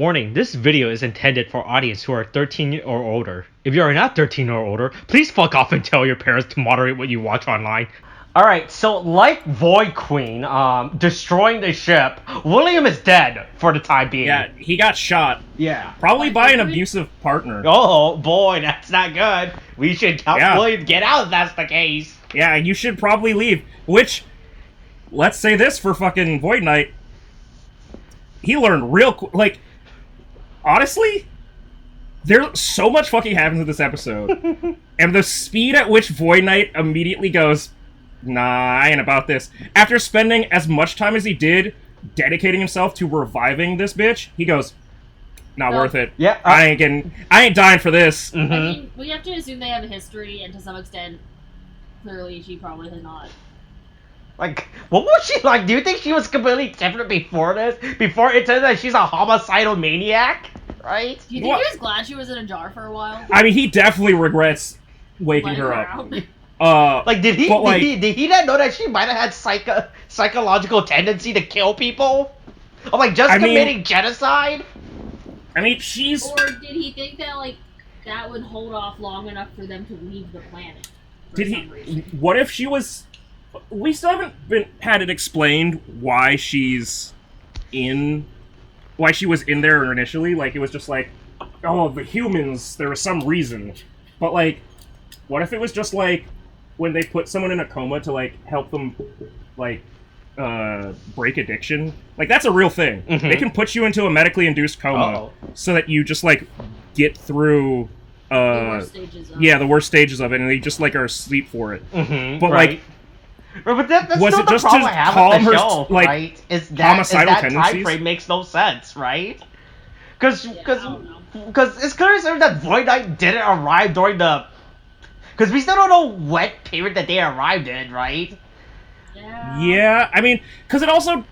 Warning, this video is intended for audience who are 13 or older. If you are not 13 or older, please fuck off and tell your parents to moderate what you watch online. Alright, so like Void Queen, destroying the ship, William is dead for the time being. Yeah, he got shot. Yeah. Probably by an abusive partner. Oh boy, that's not good. We should help William get out if that's the case. Yeah, you should probably leave. Which, let's say this for fucking Void Knight. He learned real quick. Like, honestly, there's so much fucking happens in this episode. And the speed at which Void Knight immediately goes, nah, I ain't about this. After spending as much time as he did dedicating himself to reviving this bitch, he goes, not worth it. Yeah, I ain't dying for this. I mean, we have to assume they have a history, and to some extent, clearly she probably has not. Like, what was she like? Do you think she was completely different before this? Before it turns out she's a homicidal maniac? Right? Do you think he was glad she was in a jar for a while? I mean, he definitely regrets waking her up. Like, did he not know that she might have had psychological tendency to kill people? Or, like, just committing genocide? I mean, she's... Or did he think that, like, that would hold off long enough for them to leave the planet? Did he... What if she was... We still haven't had it explained why she's in... Why she was in there initially. Like, it was just like, oh, the humans, there was some reason. But, like, what if it was just, like, when they put someone in a coma to, like, help them, like, break addiction? Like, that's a real thing. Mm-hmm. They can put you into a medically induced coma so that you just, like, get through... the worst stages of it. Yeah, the worst stages of it, and they just, like, are asleep for it. Mm-hmm, but, like... But that's was still it just the problem to I have calm with the her, show, like, right? Is homicidal that tendencies? time frame makes no sense, right? Because it's clear that Void Knight didn't arrive during the... Because we still don't know what period that they arrived in, right? Yeah, I mean, because it also...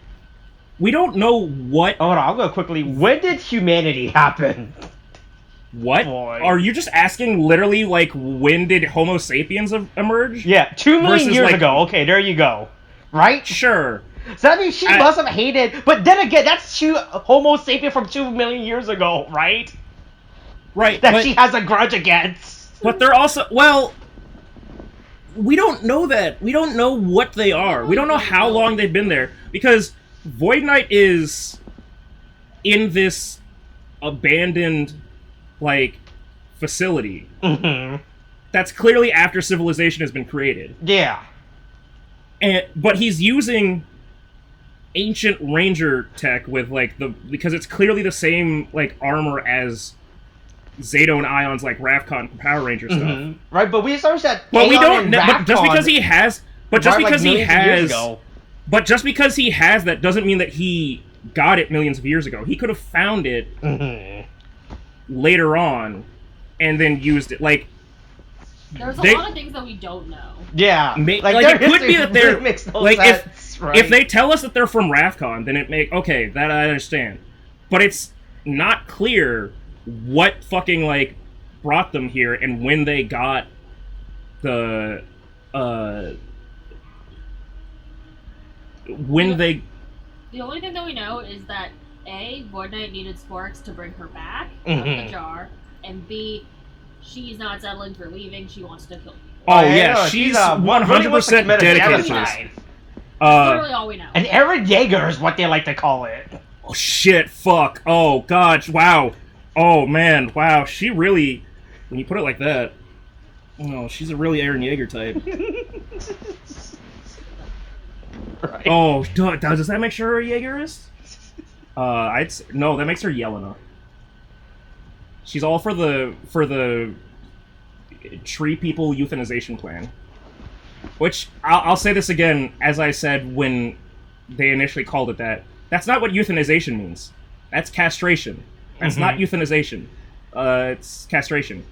We don't know what... Hold on, I'll go quickly. When did humanity happen? What? Boy. Are you just asking literally, like, when did Homo sapiens emerge? Yeah, 2 million years ago. Okay, there you go. Right? Sure. So that means she must have hated... But then again, that's Homo sapien from 2 million years ago, right? Right, that she has a grudge against. But they're also... Well... We don't know that. We don't know what they are. We don't know how long they've been there. Because Void Knight is in this abandoned... like, facility. Mm-hmm. That's clearly after civilization has been created. Yeah. But he's using ancient ranger tech with, like, because it's clearly the same, like, armor as Zato and Ion's, like, Ravcon from Power Rangers stuff. Right, but we established that But we don't know, but just because he has... But just because he has... But just because he has that doesn't mean that he got it millions of years ago. He could have found it... later on, and then used it. Like, there's a lot of things that we don't know. Yeah, like it could be that they're like sense, if they tell us that they're from Ravcon, then that I understand. But it's not clear what fucking like brought them here and when they got the The only thing that we know is that A, Void Knight needed Sparks to bring her back from the jar, and B, she's not settling for leaving, she wants to kill people. Oh yeah, she's 100% dedicated to this. That's literally all we know. And Eren Yeager is what they like to call it. Oh shit, fuck, oh god, wow. Oh man, wow, she really, when you put it like that, oh, she's a really Eren Yeager type. Right. Oh, does that make her a Jaegerist? No, that makes her Yelena. She's all for the tree people euthanization plan. Which, I'll say this again, as I said when they initially called it that. That's not what euthanization means. That's castration. That's not euthanization. It's castration.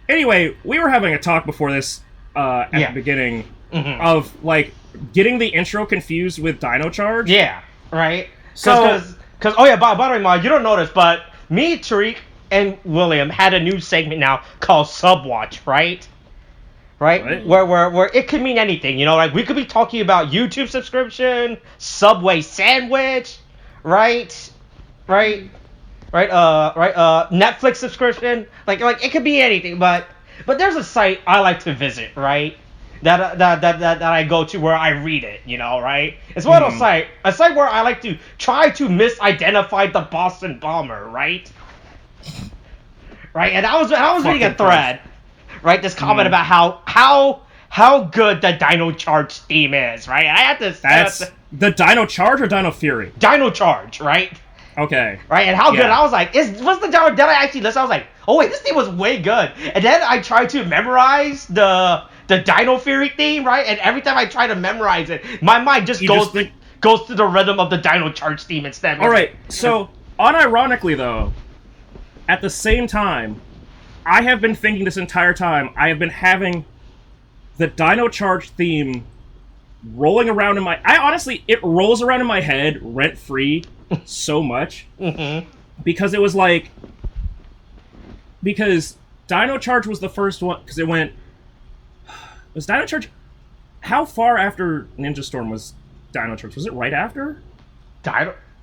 Anyway, we were having a talk before this at the beginning of, like, getting the intro confused with Dino Charge. Yeah, right? Because oh yeah, by the way, Ma, you don't know this, but me, Tariq, and William had a new segment now called Subwatch, right? Right? Where it could mean anything, you know? Like, we could be talking about YouTube subscription, Subway sandwich, right? Right? Netflix subscription, like it could be anything, but there's a site I like to visit, right? That I go to where I read it, right? It's one of those a site where I like to try to misidentify the Boston bomber, right? Right, and I was reading a thread, right? This comment about how good the Dino Charge theme is, right? And I had to. That's the Dino Charge or Dino Fury? Dino Charge, right? Okay. Right, and how good I was like, what's the Dino? Then I actually listened. I was like, oh wait, this theme was way good. And then I tried to memorize the Dino Fury theme, right? And every time I try to memorize it, my mind just goes to the rhythm of the Dino Charge theme instead. All right, so unironically though, at the same time, I have been thinking this entire time, I have been having the Dino Charge theme rolling around in my... it rolls around in my head rent-free so much. Because it was like... Because Dino Charge was the first one, because it went... Was Dino Charge... How far after Ninja Storm was Dino Charge? Was it right after?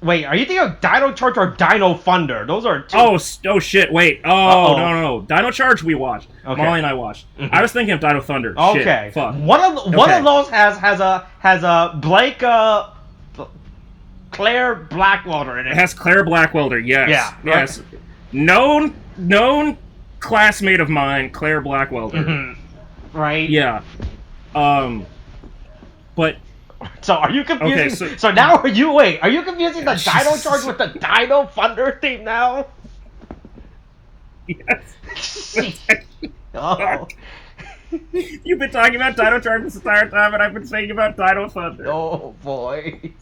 Wait, are you thinking of Dino Charge or Dino Thunder? Those are two... Oh shit, wait. Oh, no. Dino Charge we watched. Okay. Molly and I watched. I was thinking of Dino Thunder. Okay. Shit, fuck. One of those has a Blake Claire Blackwelder in it. It has Claire Blackwelder, yes. Yeah. Yes. Okay. Known classmate of mine, Claire Blackwelder. Right? Yeah. But... So are you confusing? Okay, so now are you confusing the Dino Charge with the Dino Thunder theme now? Yes. Oh. You've been talking about Dino Charge this entire time, and I've been saying about Dino Thunder. Oh boy.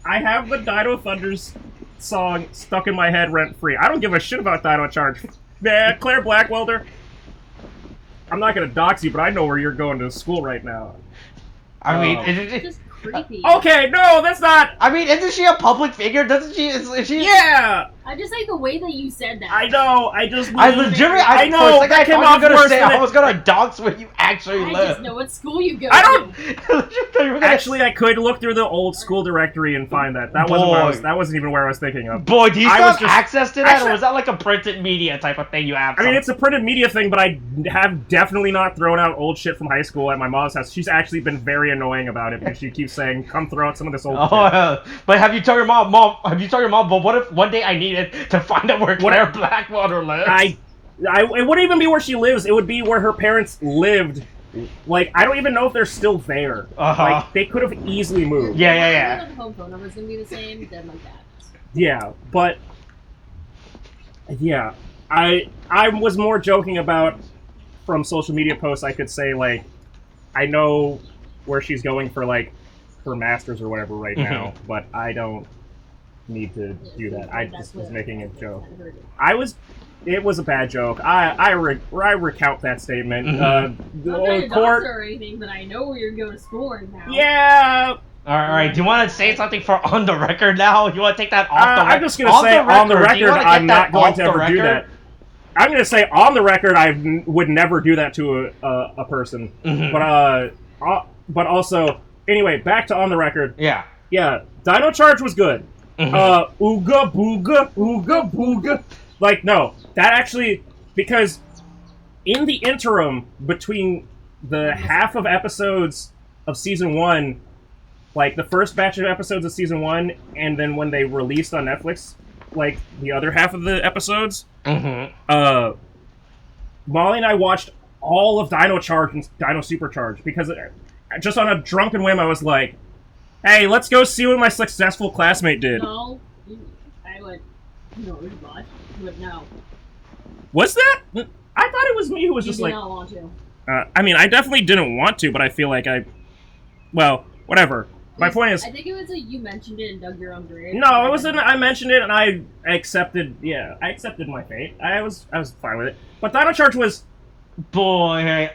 I have the Dino Thunder's song stuck in my head rent-free. I don't give a shit about Dino Charge. Man, Claire Blackwelder. I'm not gonna dox you, but I know where you're going to school right now. I mean, It's just creepy. Okay, no, that's not... I mean, isn't she a public figure? Doesn't she? Is she? Yeah! I just like the way that you said that. I know, I just... I legitimately... I know, like, that I came thought off you were worse gonna say than I was gonna dox where you actually I live. just know what school you go I don't... to. Actually, I could look through the old school directory and find that. That wasn't even where I was thinking of. Boy, do you still have access to that, actually, or was that like a printed media type of thing you have? I mean, it's a printed media thing, but I have definitely not thrown out old shit from high school at my mom's house. She's actually been very annoying about it, because she keeps saying, come throw out some of this old shit. But have you told your mom, but what if one day I needed to find out where Claire Blackwater lives? It wouldn't even be where she lives. It would be where her parents lived. Like, I don't even know if they're still there. Like, they could have easily moved. Yeah. The home phone number's gonna be the same, then like that. Yeah, but... Yeah. I was more joking about, from social media posts, I could say, like, I know where she's going for, like, her master's or whatever right now, but I don't need to do that. I just was making a joke. It was a bad joke. I recount that statement. I'm not a doctor or anything, but I know where you're going to school right now. Yeah. All right. Do you want to say something for on the record now? You want to take that off the record? I'm just gonna say on the record, I'm not going to ever do that. I'm gonna say on the record, I would never do that to a person. But also, anyway, back to on the record. Yeah. Dino Charge was good. Ooga booga, ooga booga. Like, no, that actually, because in the interim between the half of episodes of season 1, like the first batch of episodes of season 1, and then when they released on Netflix, like the other half of the episodes, Molly and I watched all of Dino Charge and Dino Supercharge, because just on a drunken whim, I was like, hey, let's go see what my successful classmate did. No, I would. No, you watch. But no. Was that? I thought it was me who was just like... You did not want to. I mean, I definitely didn't want to, but I feel like well, whatever. My point is... I think it was you mentioned it and dug your own grave. No, it wasn't. I mentioned it and I accepted... Yeah, I accepted my fate. I was fine with it. But Dino Charge was... Boy, hey,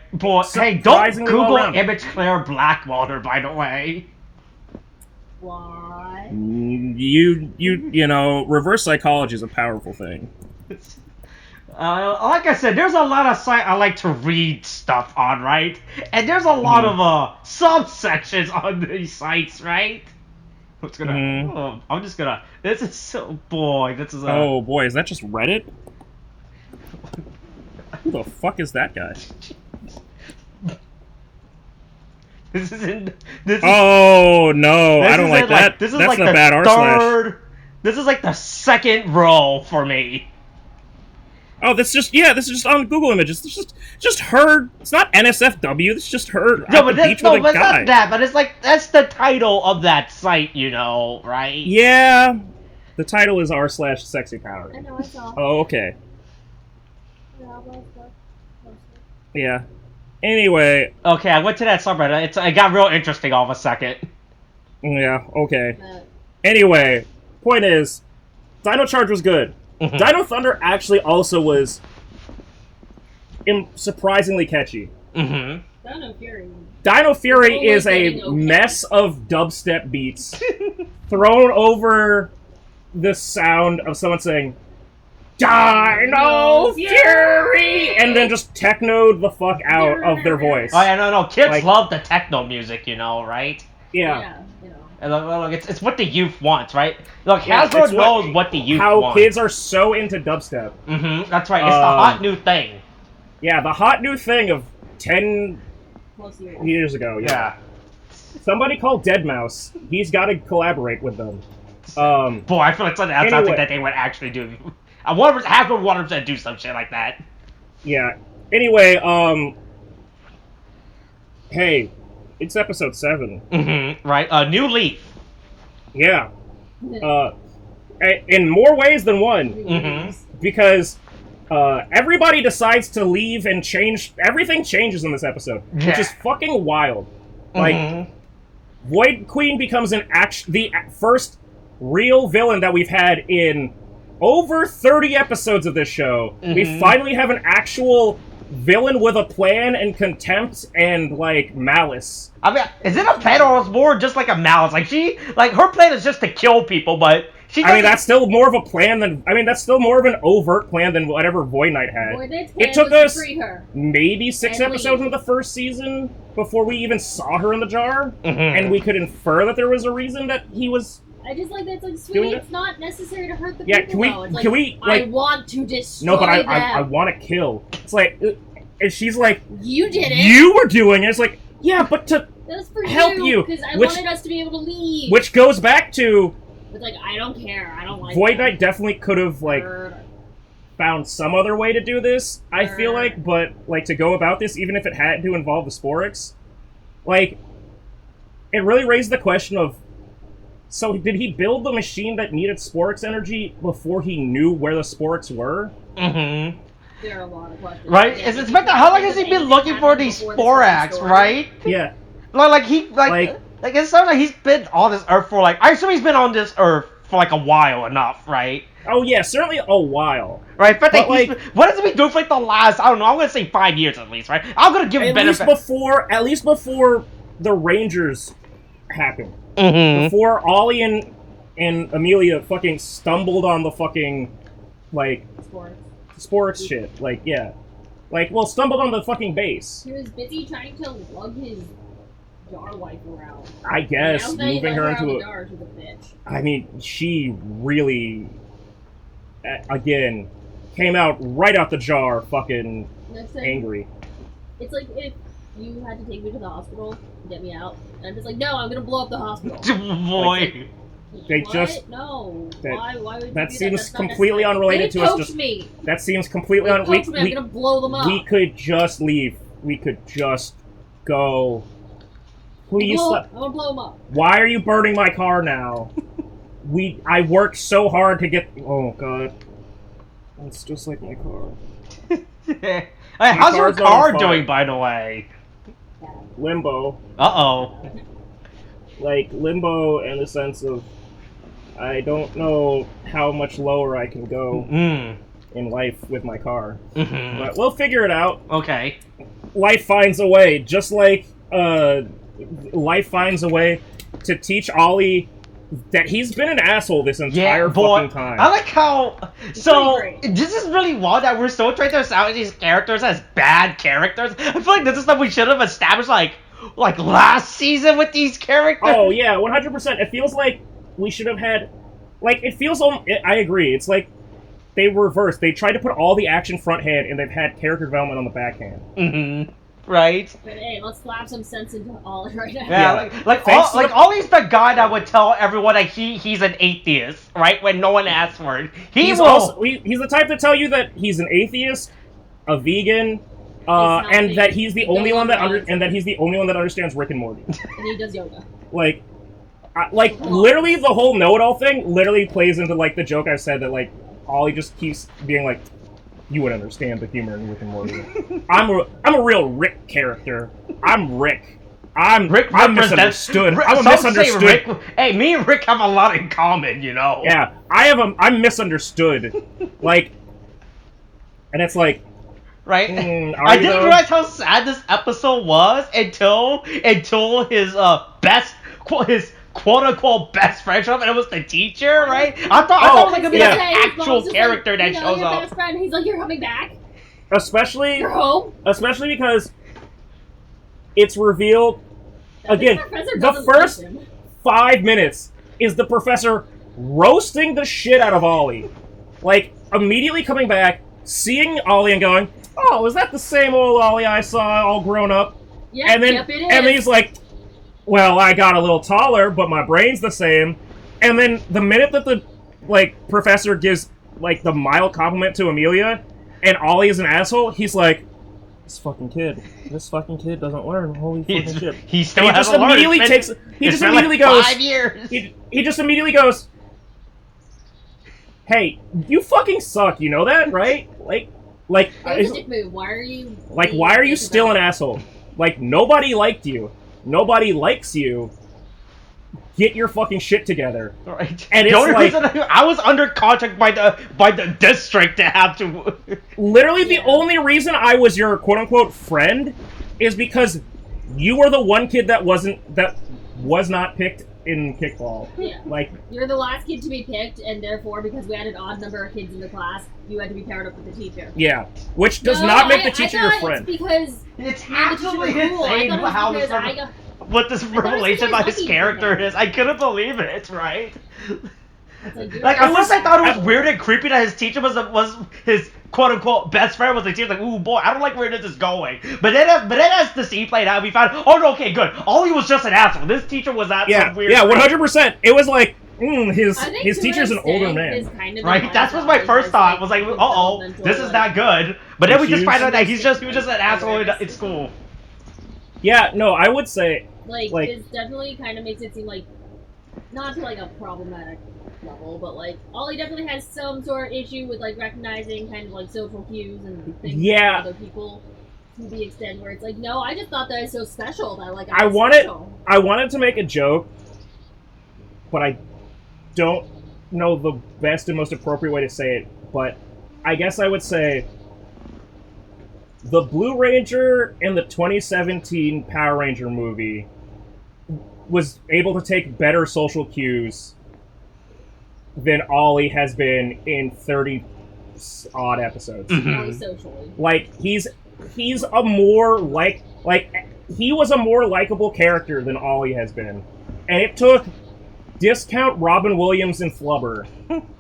don't Google image Claire Blackwater, by the way. Why? You know, reverse psychology is a powerful thing. Like I said, there's a lot of sites I like to read stuff on, right? And there's a lot of subsections on these sites, right? What's gonna? Mhm. Oh, I'm just gonna. This is so boy. This is. Oh boy, is that just Reddit? Who the fuck is that guy? This is in. This is, Oh no, this I don't is like in, that. This is That's like a the bad r slash. third. This is like the second row for me. Oh, this is just on Google Images. It's just her. It's not NSFW. It's just her No, at but the beach no, with a but it's guy. not that. But it's like that's the title of that site, right? Yeah, the title is r/sexy power. I know, I saw. Oh, okay. Yeah, Yeah. Anyway, Okay, I went to that subreddit. It got real interesting all of a second. yeah, okay. Anyway, point is, Dino Charge was good. Mhm. Dino Thunder actually also was surprisingly catchy. Mm-hmm. Dino Fury. Dino Fury Only is getting a okay. mess of dubstep beats thrown over the sound of someone saying, Dino Fury! And then just technoed the fuck out of their voice. Oh yeah, no. Kids Like- love the techno music, right? Yeah. You know. And look, it's what the youth wants, right? Look, Yeah, Hasbro it's knows what the youth How wants. kids are so into dubstep. Mm-hmm. That's right. It's the hot new thing. Yeah, the hot new thing of 10 Most years. years ago. Yeah. Somebody called Deadmau5. He's got to collaborate with them. Boy, I feel like something that's Anyway. something that they would actually do. I wonder if Hasbro wanted to do some shit like that. Yeah. Anyway, hey, it's episode 7. Mm-hmm. Right. New Leaf. Yeah. In more ways than one, Mhm. because everybody decides to leave and change. Everything changes in this episode, which Yeah. is fucking wild. Like, Mhm. Void Queen becomes the first real villain that we've had in over 30 episodes of this show. We Mhm. finally have an actual villain with a plan and contempt and, like, malice. I mean, is it a plan or is it more just like a malice? Like her plan is just to kill people, but she. I mean, that's still more of a plan than... I mean, that's still more of an overt plan than whatever Void Knight had. Void Knight's It plan took was us to free her. maybe 6 And episodes leave. into the first season before we even saw her in the jar, Mhm. and we could infer that there was a reason that he was... I just like that's like, Doing sweetie, it? it's not necessary to hurt the Yeah, people. though. It's can we, I like... want to destroy No, but them. I want to kill. It's like... And she's like, You did it. you were doing it. It's like, yeah, but to... That was for help you, because I which- wanted us to be able to leave. Which goes back to... It's like I don't care. I don't like Void them. Knight definitely could have, like, Murder. found some other way to do this, I feel Sure. like, but, like, to go about this, even if it had to involve the Sporix, like, it really raised the question of, so did he build the machine that needed Sporix energy before he knew where the Sporix were? Mm-hmm. There are a lot of questions. Right? Yeah, It's because Inspector. How long think has he of been anything looking for happened these before this whole Sporax? story. Right? Yeah. Like it sounds like he's been on this Earth for like. I assume he's been on this Earth for like a while enough, right? Oh, yeah, certainly a while. Right, but But, like, like- what has he been doing for like the last? I don't know. I'm gonna say 5 years at least, right? I'm gonna give him At least benefit. before the Rangers happened. Mm-hmm. Before Ollie and Amelia fucking stumbled on the fucking, like, Sports. Sporix shit. Like, yeah. Like, well, stumbled on the fucking base. He was busy trying to lug his jar wife around. I guess, Now that he moving let her out into the a... jar, she's a bitch. I mean, she really, again, came out right out the jar fucking Next thing, angry. it's like if you had to take me to the hospital and get me out, and I'm just like, no, I'm gonna blow up the hospital. Boy. They What? just- No. that- Why would you that do seems That's not completely necessary. unrelated They to us coached just- me. That seems completely They on... coached me. I'm gonna blow them up. we could just leave. We could just go. Please I'm stop. gonna blow them up. Why are you burning my car now? I worked so hard to get... Oh, God. It's just like my car. Hey, how's your car's on car fire. doing, by the way? Limbo. Uh-oh. Like, limbo in the sense of... I don't know how much lower I can go Mm. in life with my car. Mm-hmm. But we'll figure it out. Okay. Life finds a way, just like life finds a way to teach Ollie that he's been an asshole this entire Yeah, boy. fucking time. I like how. So pretty great. this is really wild that we're so trying to establish these characters as bad characters. I feel like this is stuff we should have established like like last season with these characters. Oh yeah, 100%. It feels like we should have had, like, it feels. I agree. It's like they reversed. They tried to put all the action front hand, and they've had character development on the backhand. Mm-hmm. Right. But hey, let's slap some sense into Ollie right now. Yeah, Ollie's the guy that would tell everyone that he's an atheist, right? When no one asks for it, he's the type to tell you that he's an atheist, a vegan, and that he's the only one that understands Rick and Morty. And he does yoga. Literally the whole know-it-all thing literally plays into like the joke I've said that like Ollie just keeps being like, you would understand the humor in Rick and Morty. I'm a real Rick character. I'm Rick. I'm misunderstood. I'm a misunderstood. Rick, hey, me and Rick have a lot in common, you know. Yeah, I'm misunderstood. Like, and it's like, right? I didn't realize how sad this episode was until his quote-unquote best friend showed up, and it was the teacher, right? I thought it was like gonna be an actual character that shows up. Best friend. He's like, you're coming back. You're home. Especially because it's revealed again. The first 5 minutes is the professor roasting the shit out of Ollie, like immediately coming back, seeing Ollie and going, "Oh, is that the same old Ollie I saw all grown up?" Yeah, and then he's like, well, I got a little taller, but my brain's the same. And then the minute that the professor gives like the mild compliment to Amelia, and Ollie is an asshole, he's like, this fucking kid doesn't learn. Holy fucking shit! He still hasn't learned. He just immediately goes. 5 years. He just immediately goes, hey, you fucking suck. You know that, right? Like. It's a dick move. Why are you? Like, why are you still an asshole? Like, nobody liked you. Nobody likes you. Get your fucking shit together. Right. And the only reason I was under contract by the district to have to. Literally, the only reason I was your quote unquote friend is because you were the one kid that was not picked in kickball. Yeah. Like, you're the last kid to be picked, and therefore, because we had an odd number of kids in the class, you had to be paired up with the teacher. Yeah, which does not make the teacher your friend. It's because it's actually insane what this revelation about his character is. I couldn't believe it. Right. Like at first I thought it was weird and creepy that his teacher was his quote unquote best friend was the teacher. Like, ooh boy, I don't like where this is going. But then as the scene played out, we found, oh no, okay, good. Ollie was just an asshole. This teacher was that some weird. Yeah, 100%. It was like, his teacher's an older man. Kind of right. That's what my first thought was. Like, this is not good. But then we just find out that he was just an asshole in school. Yeah, no, I would say like this definitely kind of makes it seem like not to like a problematic level, but like Ollie definitely has some sort of issue with like recognizing kind of like social cues and things from other people to the extent where it's like, no, I just thought that was so special that like I wanted to make a joke, but I don't know the best and most appropriate way to say it, but I guess I would say the Blue Ranger in the 2017 Power Ranger movie was able to take better social cues than Ollie has been in 30-odd episodes. Socially. Like, he's a more he was a more likable character than Ollie has been. And it took discount Robin Williams and Flubber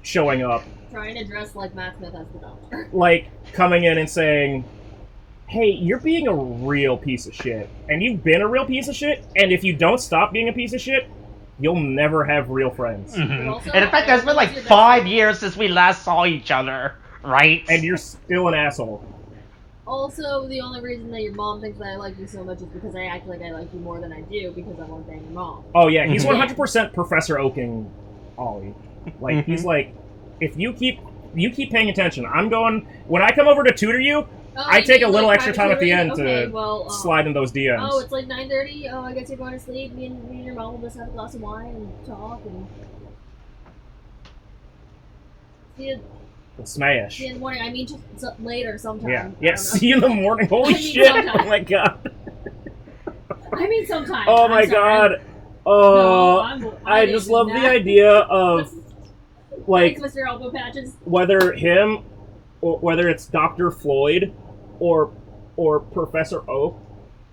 showing up. Trying to dress like Matt Smith as the Doctor. Like, coming in and saying, hey, you're being a real piece of shit. And you've been a real piece of shit, and if you don't stop being a piece of shit, you'll never have real friends. Mm-hmm. Also, and in fact, it's been like 5 years since we last saw each other, right? And you're still an asshole. Also, the only reason that your mom thinks that I like you so much is because I act like I like you more than I do because I won't bang your mom. Oh yeah, he's 100% Professor Oaking Ollie. Like, he's like, if you keep paying attention, when I come over to tutor you, I take a little extra time at the end to slide in those DMs. Oh, it's like 9:30. Oh, I guess you're going to sleep. Me and your mom will just have a glass of wine and talk and smash. See you in the morning. I mean, just later sometime. Yeah. See you in the morning. Holy shit! Sometime. Oh my god. I mean, sometime. Oh my god. Oh, no, I just love the idea of like Thanks, Mr. Elbow Patches. Whether him or whether it's Dr. Floyd or Professor Oak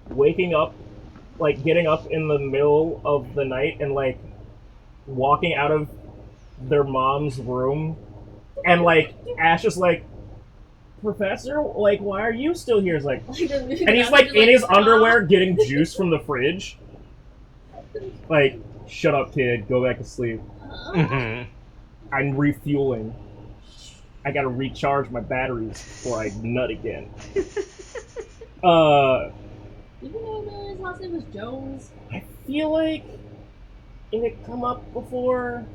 waking up like getting up in the middle of the night and like walking out of their mom's room, and like Ash is like, Professor, like, why are you still here? It's like, and he's like in his underwear getting juice from the fridge. Like, shut up, kid. Go back to sleep. Mm-hmm. I'm refueling. I gotta recharge my batteries before I nut again. Even though his last name was Jones. I feel like it had come up before.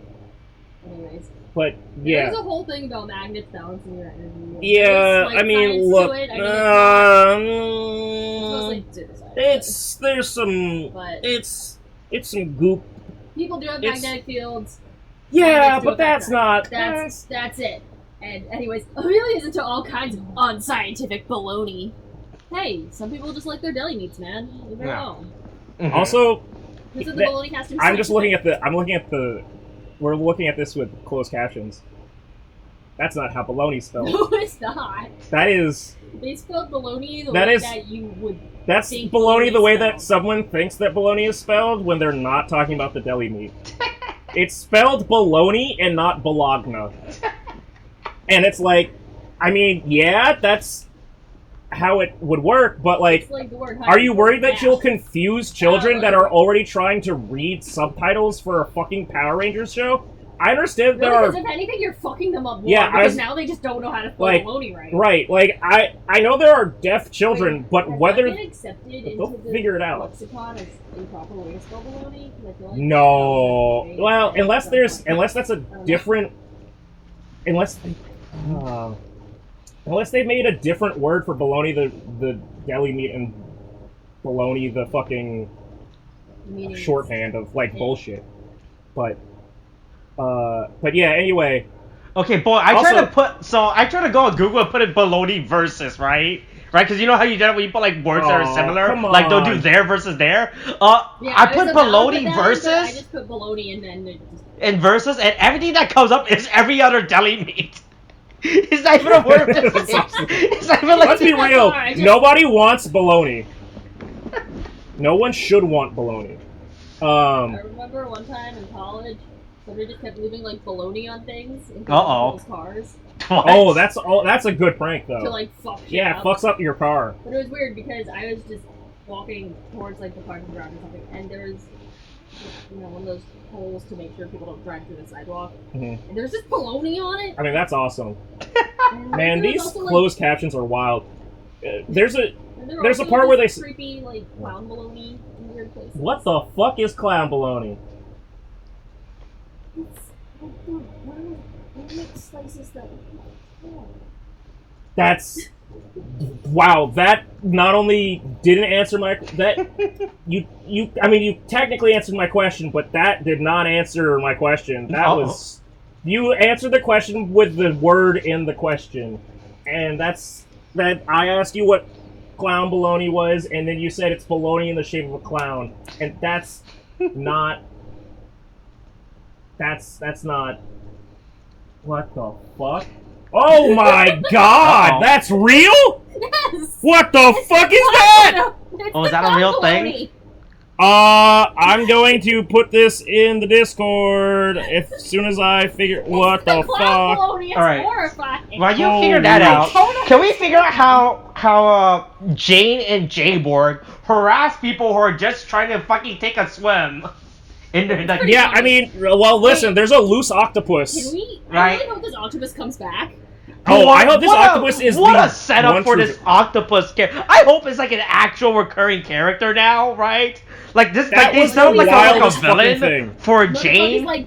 Anyways. But, yeah. There's a whole thing about magnets balancing your energy. Yeah, like, I mean, look. There's some. But it's some goop. People do have magnetic fields. Yeah, but that's not. That's it. And anyways, Amelia's into all kinds of unscientific baloney. Hey, some people just like their deli meats, man. Leave it alone. Mm-hmm. Also, I'm just looking at the. We're looking at this with closed captions. That's not how baloney's spelled. No, it's not. That is. They spelled baloney the way that you would. That's baloney the way that someone thinks that baloney is spelled when they're not talking about the deli meat. It's spelled baloney and not bologna. And it's like, I mean, yeah, that's how it would work, but like the word are you worried that you'll confuse children that are already trying to read subtitles for a fucking Power Rangers show? I understand there are. If anything, you're fucking them up more because now they just don't know how to spell baloney right. Right, like I know there are deaf children, but whether they'll figure it out. Lexicon as improper way to spell baloney? Like no, well, unless that's a different, unless they made a different word for bologna, the deli meat, and bologna, the fucking shorthand of like bullshit. But yeah. Anyway. Okay, boy. I try to go on Google and put in bologna versus, right? Right, because you know how you do it when you put like words that are similar, like they'll do there versus there. I put bologna versus. I just put bologna and then and versus, and everything that comes up is every other deli meat. It's not even a word. It's not even like. Let's be real. Nobody wants bologna. No one should want bologna. I remember one time in college, somebody just kept leaving like bologna on things in people's cars. What? Oh, that's a good prank though. To like fuck shit it fucks up your car. But it was weird because I was just walking towards like the parking garage or something, and there was one of those holes to make sure people don't drive through the sidewalk. Mm-hmm. And there's just bologna on it. I mean, that's awesome. Man, these closed captions are wild. There's a part where they creepy like clown bologna in weird places. What the fuck is clown bologna? That's wow. That not only didn't answer my you technically answered my question, but that did not answer my question. That was you answered the question with the word in the question, and that's that. I asked you what clown bologna was, and then you said it's bologna in the shape of a clown, and that's not. That's not. What the fuck? Oh my god! That's real? Yes! What the fuck is that? Oh, is that a real thing? I'm going to put this in the Discord as soon as I figure what the fuck. Alright. While you figure that out, can we figure out how Jane and J-Borg harass people who are just trying to fucking take a swim? Yeah, I mean, well, listen, there's a loose octopus. Can we? I really hope this octopus comes back. Oh, I hope this octopus is what a setup for this octopus character. I hope it's like an actual recurring character now, right? Like this, like they sound like a villain for Jane. He's like,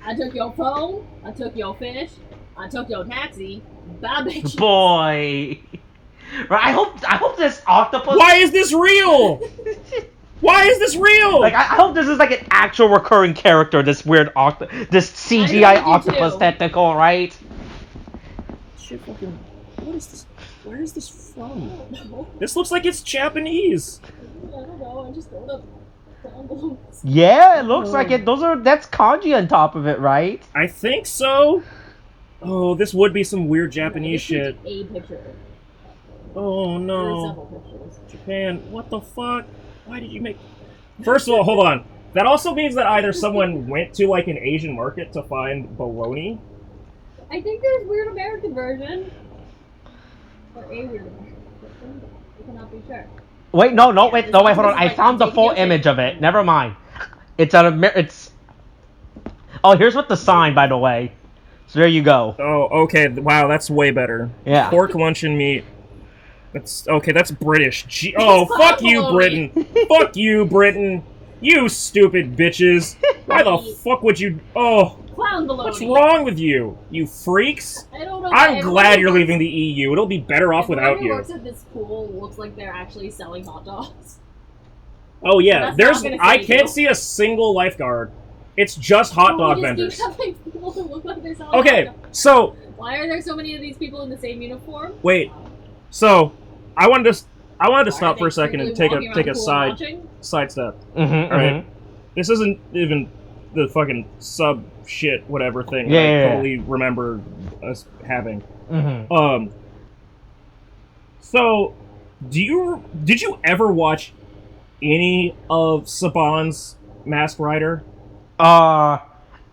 I took your phone, I took your fish, I took your taxi, bye bitch. Boy, right? I hope this octopus. Why is this real? Why is this real? Like, I hope this is like an actual recurring character, this weird this CGI octopus tentacle, right? Shit, fucking. What is this? Where is this from? This looks like it's Japanese. I don't know, I just throw it up. Yeah, it looks like it. That's kanji on top of it, right? I think so. Oh, this would be some weird Japanese shit. A picture. Oh no. There are several pictures. Japan, what the fuck? Why did you make... First of all, hold on. That also means that either someone went to like an Asian market to find bologna. I think there's weird American version. Or a weird American version. I cannot be sure. Wait, wait, hold on. I found the full image of it. Never mind. It's. Oh, here's what the sign, by the way. So there you go. Oh, okay. Wow, that's way better. Yeah. Pork luncheon meat. That's okay. That's British. Oh, fuck you, Britain. Fuck you, Britain. You stupid bitches. Why the fuck would you? Oh. Clown baloney. What's wrong with you? You freaks? I don't know. I'm glad you're leaving the EU. It'll be better off without you. Whoever works at this pool looks like they're actually selling hot dogs. Oh yeah, I can't see a single lifeguard. It's just hot dog vendors. People who look like they're selling okay, hot dogs. So why are there so many of these people in the same uniform? Wait, so I wanted to stop for a second and take a sidestep. All right, this isn't even the fucking sub shit whatever thing I totally remember us having. So did you ever watch any of Saban's Masked Rider? I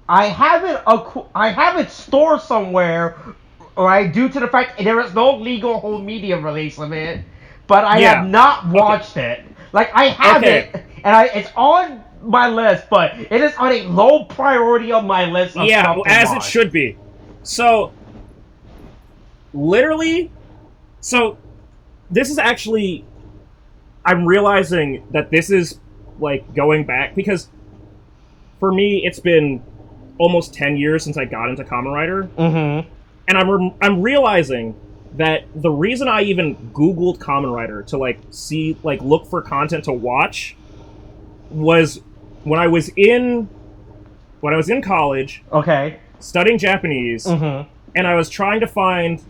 have it stored somewhere, right? Due to the fact there is no legal home media release of it, but I have not watched it. Like I have it, and it's on my list, but it is on a low priority on my list. Of stuff to as watch. It should be. So, literally, this is actually. I'm realizing that this is like going back because for me it's been almost 10 years since I got into Kamen Rider, and I'm realizing that the reason I even Googled Kamen Rider to look for content to watch was when I was in college, studying Japanese, and I was trying to find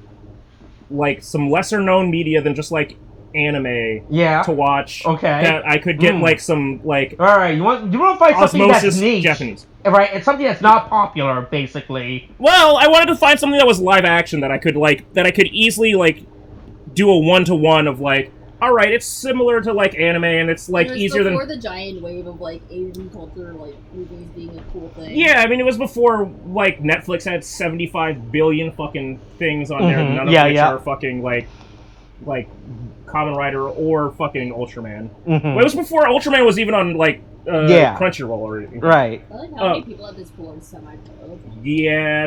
like some lesser known media than just like anime to watch that I could get like some like all right you want to find something that's niche Japanese, right? It's something that's not popular basically. Well, I wanted to find something that was live action that I could easily like do a 1-to-1 of like, all right, it's similar to like anime and it's like easier than before the giant wave of like Asian culture like movies being a cool thing. Yeah, I mean it was before like Netflix had 75 billion fucking things on there, none of which are fucking like Kamen Rider or fucking Ultraman. Well, it was before Ultraman was even on like Crunchyroll or anything. Right. I like how many people at this pool are semi-pro. Yeah,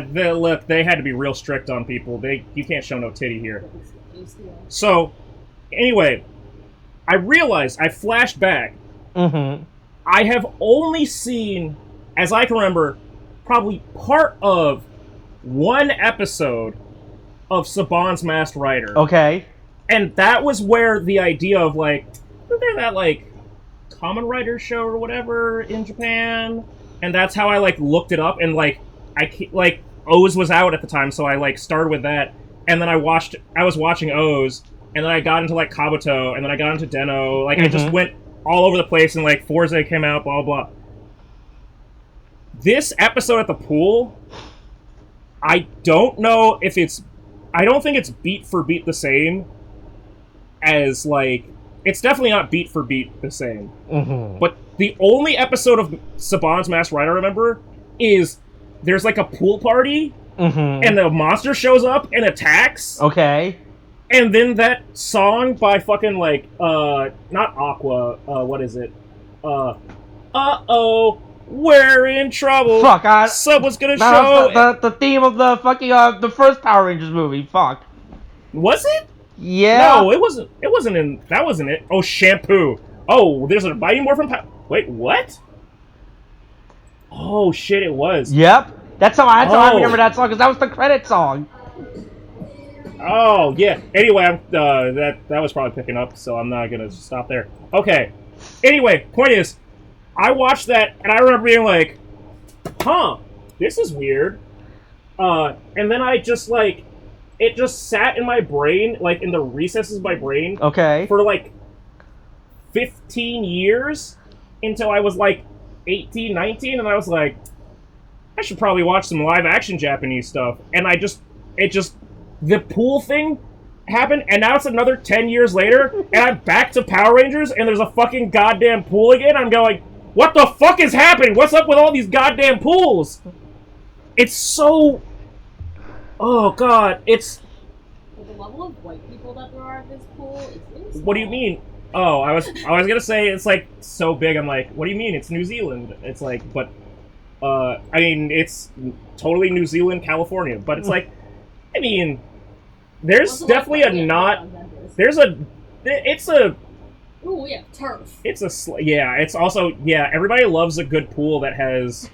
they had to be real strict on people. You can't show no titty here. So, anyway, I realized, I flashed back. I have only seen, as I can remember, probably part of one episode of Saban's Masked Rider. And that was where the idea of, like, isn't there that, like, Kamen Rider show or whatever in Japan? And that's how I, like, looked it up, and, like, O's was out at the time, so I, like, started with that, and then I was watching O's, and then I got into, like, Kabuto, and then I got into Den-O, like, I just went all over the place, and, like, Forza came out, blah, blah, blah. This episode at the pool, I don't know if I don't think it's beat for beat the same as, like, it's definitely not beat for beat the same. But the only episode of Saban's Masked Rider I remember is there's, like, a pool party, and the monster shows up and attacks. And then that song by fucking, like, not Aqua, what is it? Uh-oh, we're in trouble. Someone's gonna show... That was the theme of the fucking, the first Power Rangers movie, Was it? Yeah. No, it wasn't that wasn't it. Oh, Shampoo. Oh, there's a Mighty Morphin Power... Wait, what? Oh, shit, it was. Yep. That's how I remember that song, because that was the credit song. Oh, yeah. Anyway, that was probably picking up, so I'm not gonna stop there. Okay. Anyway, point is, I watched that, and I remember being like, huh, this is weird. And then I just, like, it just sat in my brain, like, in the recesses of my brain. For, like, 15 years, until I was, like, 18, 19, and I was like, I should probably watch some live-action Japanese stuff. And the pool thing happened, and now it's another 10 years later, and I'm back to Power Rangers, and there's a fucking goddamn pool again. I'm going, what the fuck is happening? What's up with all these goddamn pools? It's so... Oh, God, it's... But the level of white people that there are at this pool is really small. What do you mean? Oh, I was gonna say it's, like, so big. I'm like, what do you mean? It's New Zealand. It's like, but... I mean, it's totally New Zealand, California, but it's like... I mean... There's definitely a not... There's a... It's a... Ooh, yeah, turf. It's a... Yeah, it's also... Yeah, everybody loves a good pool that has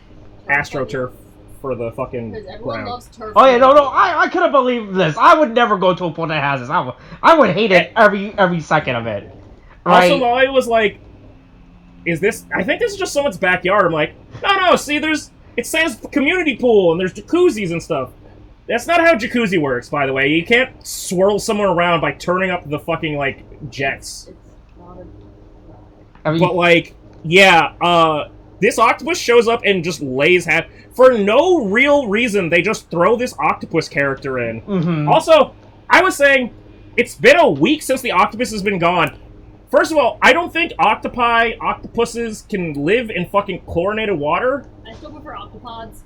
AstroTurf for the fucking Because everyone ground. loves turf. Oh yeah, no, I couldn't believe this. I would never go to a pool that has this. I would hate it every second of it. Right? Also, Molly was like, is this... I think this is just someone's backyard. I'm like, no, see, there's... It says community pool, and there's jacuzzis and stuff. That's not how jacuzzi works, by the way. You can't swirl someone around by turning up the fucking, like, jets. It's not a... I mean, But, like, yeah, this octopus shows up and just lays hat. For no real reason, they just throw this octopus character in. mm-hmm. Also, I was saying, it's been a week since the octopus has been gone. First of all, I don't think octopuses can live in fucking chlorinated water. I still prefer octopods.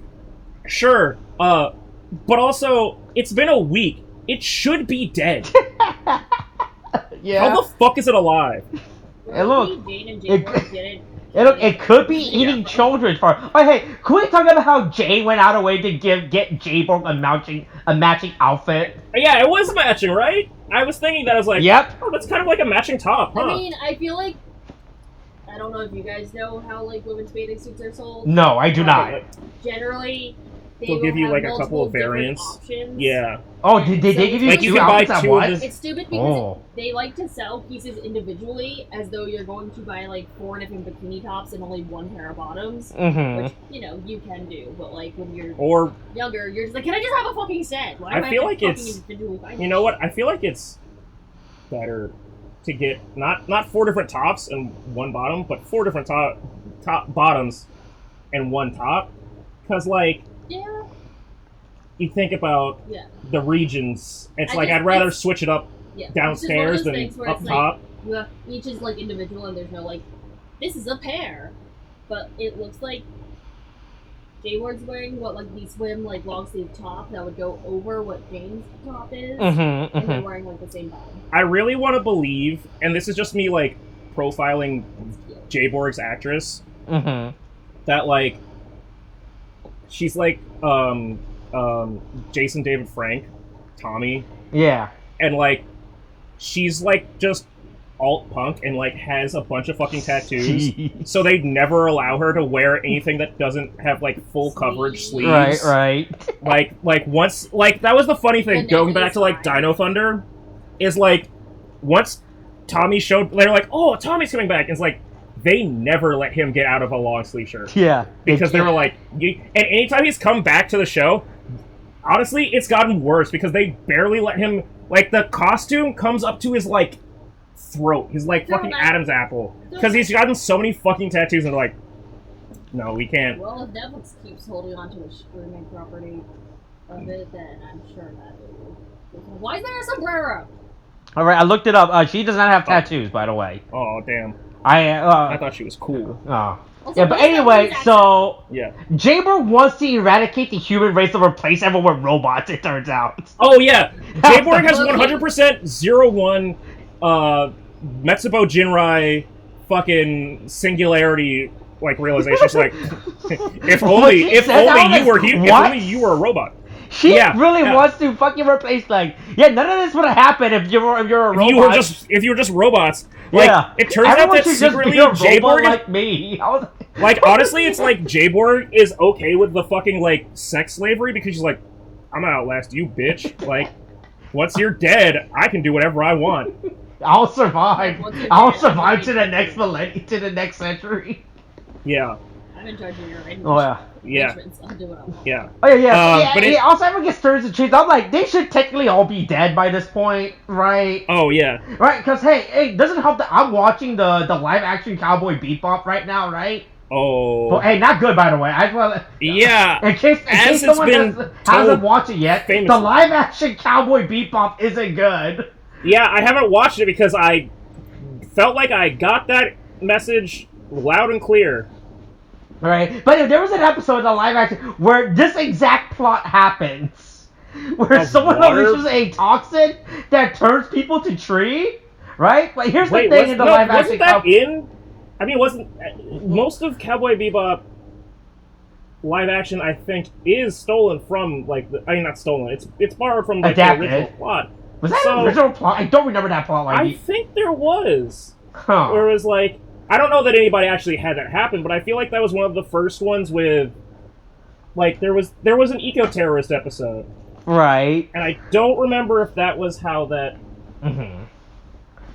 Sure, but also, it's been a week. It should be dead. Yeah. How the fuck is it alive? Hey, look, Jane and Jane didn't. It could be eating children for... Oh, hey, can we talk about how Jay went out of way to get J-Borg a matching outfit? Yeah, it was matching, right? I was thinking that. I was like, Yep. oh, that's kind of like a matching top, huh? I mean, I feel like... I don't know if you guys know how, like, women's bathing suits are sold. No, I do not. Generally, they They'll will give you, have like, a couple multiple of different variants. options. Yeah. Oh, did they give you Like, you two can buy outfits at two of once? the- It's stupid because Oh. they like to sell pieces individually as though you're going to buy, like, 4 different bikini tops and only 1 pair of bottoms. Mm-hmm. Which, you know, you can do. But, like, when you're Or, younger, you're just like, can I just have a fucking set? Why am I feel I like fucking it's... individually buying You know this what? I feel like it's better to get not 4 different tops and 1 bottom, but 4 different top bottoms and 1 top. Because, like, shit? Yeah. you think about Yeah. the regions, it's I like, just- I'd rather it's- switch it up Yeah. downstairs it's just one of those than things where up it's top. Like, each is like individual and there's no like, this is a pair. But it looks like J-Ward's wearing what, like the swim like long sleeve top that would go over what Jane's top is. Mm-hmm. And they're wearing like the same bottom. I really want to believe, and this is just me, like, profiling J-Borg's actress, Mm-hmm. that, like, she's like, Jason David Frank, Tommy, Yeah. and, like, she's, like, just alt-punk and, like, has a bunch of fucking tattoos, so they'd never allow her to wear anything that doesn't have, like, full coverage sleeves. Right. Like, once, like, that was the funny thing, And going then back to, like, he's fine. Dino Thunder, is, like, once Tommy showed, they're like, oh, Tommy's coming back, and it's like, they never let him get out of a long sleeve shirt. Yeah. Because they were like, and anytime he's come back to the show, honestly, it's gotten worse, because they barely let him, like, the costume comes up to his, like, throat, his, like, No, fucking that- Adam's apple. No, Because he's gotten so many fucking tattoos, and they're like, no, we can't. Well, if Netflix keeps holding on to a streaming property of it, then I'm sure that it will. Why is there a sombrero? All right, I looked it up. She does not have tattoos, by the way. Oh, damn. I I thought she was cool. Oh. Also, Yeah, but what's that anyway, voice so Yeah. Jaber wants to eradicate the human race and replace everyone with robots. It turns out. Oh, yeah. J-Borg has Okay. 100% 01 Metsubo Jinrai fucking singularity, like, realization. It's like, if only She said that, you were like, if what? only you were a robot. She Yeah, really yeah. wants to fucking replace, like, yeah, none of this would have happened if you're a robot. If you were just robots. Like, yeah. it turns Everyone out that should just secretly be a robot J-Borg is, like me. I was like, honestly, it's like J-Borg is okay with the fucking, like, sex slavery, because she's like, I'm gonna outlast you, bitch. Like, once you're dead, I can do whatever I want. I'll survive. Once you're I'll dead, survive to the like- next millennium, to the next century. Yeah. I'm in charge of your Oh yeah. Yeah. I'll do what I want. Yeah. Oh yeah. But But it- also everyone gets turns and trees. I'm like, they should technically all be dead by this point, right? Oh, yeah. Right? Because hey, doesn't help that I'm watching the live action Cowboy Bebop right now, right? Oh. Well, hey, not good by the way. Yeah. In case As it's someone been hasn't told watched it yet, famously. the live action Cowboy Bebop isn't good. Yeah, I haven't watched it because I felt like I got that message loud and clear. Right, but there was an episode in the live action where this exact plot happens, where someone unleashes a toxin that turns people to tree. Right, but here's the thing in the live action. I mean, wasn't most of Cowboy Bebop live action? I think is stolen from not stolen. It's borrowed from the original plot. Was that an original plot? I don't remember that plot. I think there was. Where it was I don't know that anybody actually had that happen, but I feel like that was one of the first ones with, there was an eco-terrorist episode. Right. And I don't remember if that was how that... Mm-hmm.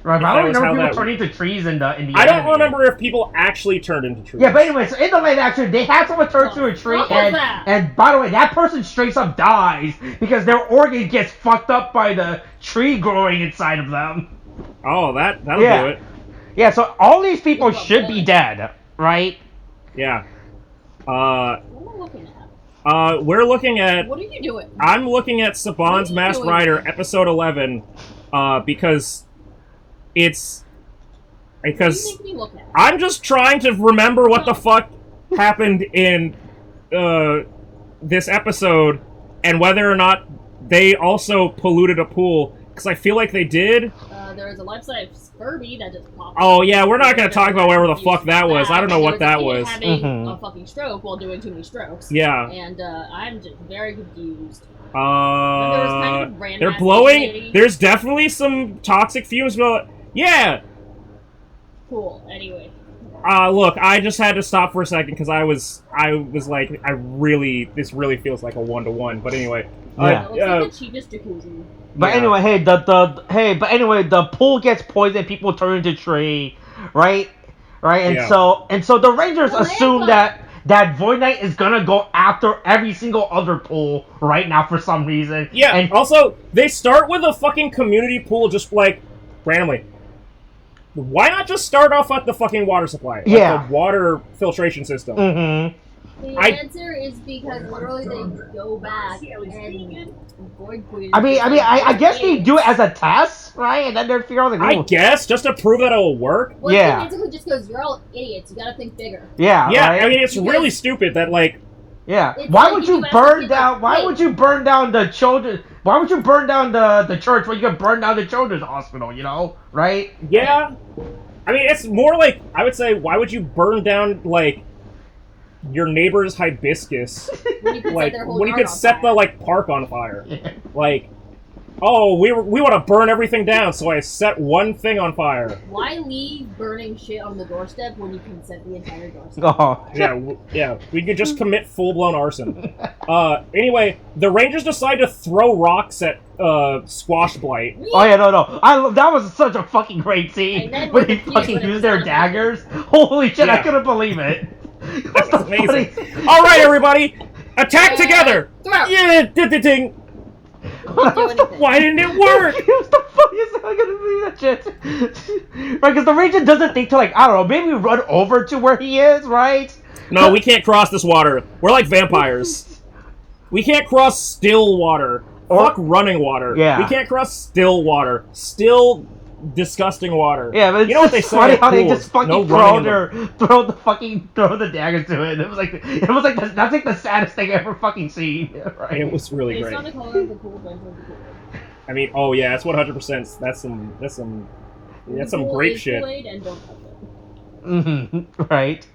Right, but I don't remember people turning into trees in the I don't remember if people actually turned into trees. Yeah, but anyway, so in the live action, they had someone turn into a tree, and by the way, that person straight up dies because their organ gets fucked up by the tree growing inside of them. Oh, that'll do it. Yeah, so all these people should be dead, right? Yeah. What am I looking at? We're looking at... What are you doing? I'm looking at Saban's Masked Rider, episode 11, because it's... Because I'm just trying to remember what the fuck happened in this episode, and whether or not they also polluted a pool, because I feel like they did. There was a life-size Furby that just popped. Oh yeah, we're not gonna talk about whatever the fuck that was. I don't know what that was. Having a fucking stroke while doing too many strokes. Yeah. And I'm just very confused. They're blowing. There's definitely some toxic fumes, but yeah. Cool. Anyway. Look, I just had to stop for a second because I was like, this really feels like a 1-to-1. But anyway. Looks like the cheapest jacuzzi. But anyway, the pool gets poisoned, people turn into tree, right? Right? And so the Rangers assume that Void Knight is gonna go after every single other pool right now for some reason. Yeah, and also, they start with a fucking community pool just randomly. Why not just start off at the fucking water supply? The water filtration system. Mm-hmm. The answer is because literally they go back and Void Queen. I guess they do it as a test, right? And then they're figure out I guess just to prove that it'll work. Well, yeah. Basically, just goes, you're all idiots. You gotta think bigger. Yeah. Yeah. Right? I mean, it's really stupid that Yeah. Why would you burn down? Why would you burn down the children? Why would you burn down the church when you could burn down the children's hospital? You know, right? Yeah. I mean, it's more I would say, why would you burn down your neighbor's hibiscus when you could set the park on fire? Oh, we want to burn everything down, so I set one thing on fire. Why leave burning shit on the doorstep when you can set the entire doorstep? Oh. Yeah, we could just commit full-blown arson. Anyway, the Rangers decide to throw rocks at Squash Blight. Oh yeah, no. That was such a fucking great scene when they fucking used their daggers. Holy shit, I couldn't believe it. That's amazing. All right, everybody, attack together! Yeah, ding. Why didn't it work? It was the funniest thing I'm gonna believe that shit. Right, because the Ranger doesn't think to I don't know, maybe run over to where he is, right? No, we can't cross this water. We're like vampires. We can't cross still water. Fuck running water. Yeah. We can't cross still water. Still disgusting water. Yeah, but it's what they funny say how they just fucking throw the daggers to it. It was like that's like the saddest thing I ever fucking seen. Right? It was really great. I mean, oh yeah, that's 100%. That's some great shit. Right.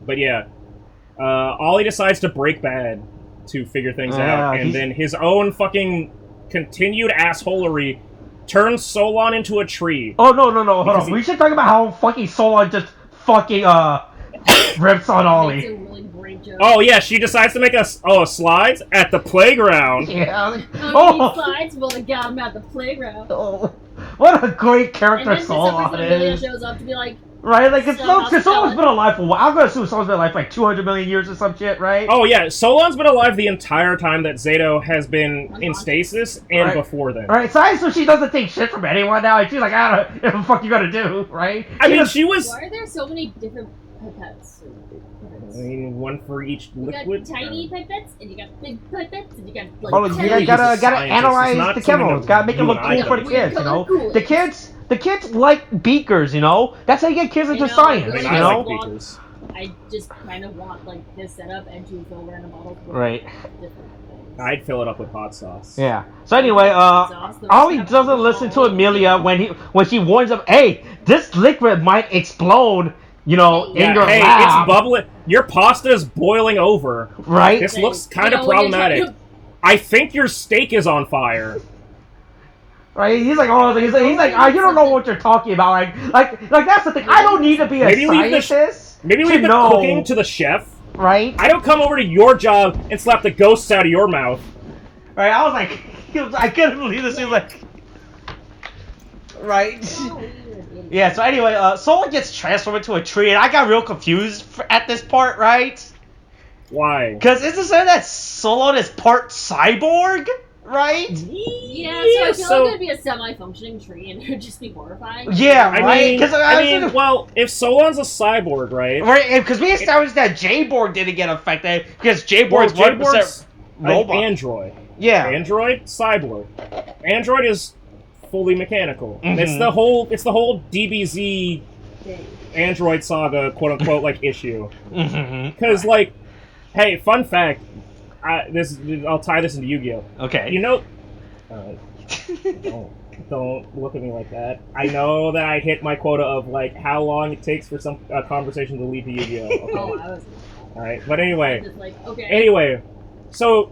But yeah, Ollie decides to break bad to figure things out, and then his own fucking continued assholery turns Solon into a tree. Oh no! Hold on. We should talk about how fucking Solon just fucking rips on Ollie. Oh yeah, she decides to make slides at the playground. Yeah. Slides? Well, they got him at the playground. Oh, what a great character Solon is. Shows up to be like. Right, because Solon's been alive for a while. I'm gonna assume Solon's been alive for 200 million years or some shit, right? Oh yeah, Solon's been alive the entire time that Zato has been in stasis and before then. Right, so she doesn't take shit from anyone now, and she's like, I don't know what the fuck you gonna do, right? She was... Why are there so many different pipettes. I mean, one for each You liquid. got tiny pipettes, and you got big pipettes, and you got like. Oh, you gotta scientist. analyze It's the not chemicals. Gotta make it you look and I cool for the know. kids, you know. Cool. The kids like beakers, you know. That's how you get kids into science, really you I know. like beakers. I just kind of want like this setup and to fill random bottles. With Right. different things. I'd fill it up with hot sauce. Yeah. So anyway, Ollie doesn't listen to Amelia when she warns him, "Hey, this liquid might explode." You know, in your lab. It's bubbling. Your pasta is boiling over. Right? This looks kind of problematic. I think your steak is on fire. Right? He's like, oh, he's like, you don't know what you're talking about. Like that's the thing. I don't need to be a scientist. Maybe leave the cooking to the chef. Right? I don't come over to your job and slap the ghosts out of your mouth. Right? I was like, I couldn't believe this. He was like, right? Yeah. So anyway, someone gets transformed into a tree, and I got real confused at this part, right? Why? Because isn't it said that Solon is part cyborg, right? Yeah, so I feel like it'd be a semi-functioning tree, and it would just be horrifying. Yeah, I right. mean, well, if Solon's a cyborg, right? Right, because we established that J-Borg didn't get affected because J-Borg's 100% robot. An android. Yeah. Android, cyborg. Android is fully mechanical. Mm-hmm. It's the whole DBZ Android saga, quote unquote, like issue. Because like, hey, fun fact. I'll tie this into Yu-Gi-Oh. Okay. You know, don't look at me like that. I know that I hit my quota of like how long it takes for some conversation to lead to Yu-Gi-Oh. Okay. All right, but anyway. Just like, okay. Anyway, so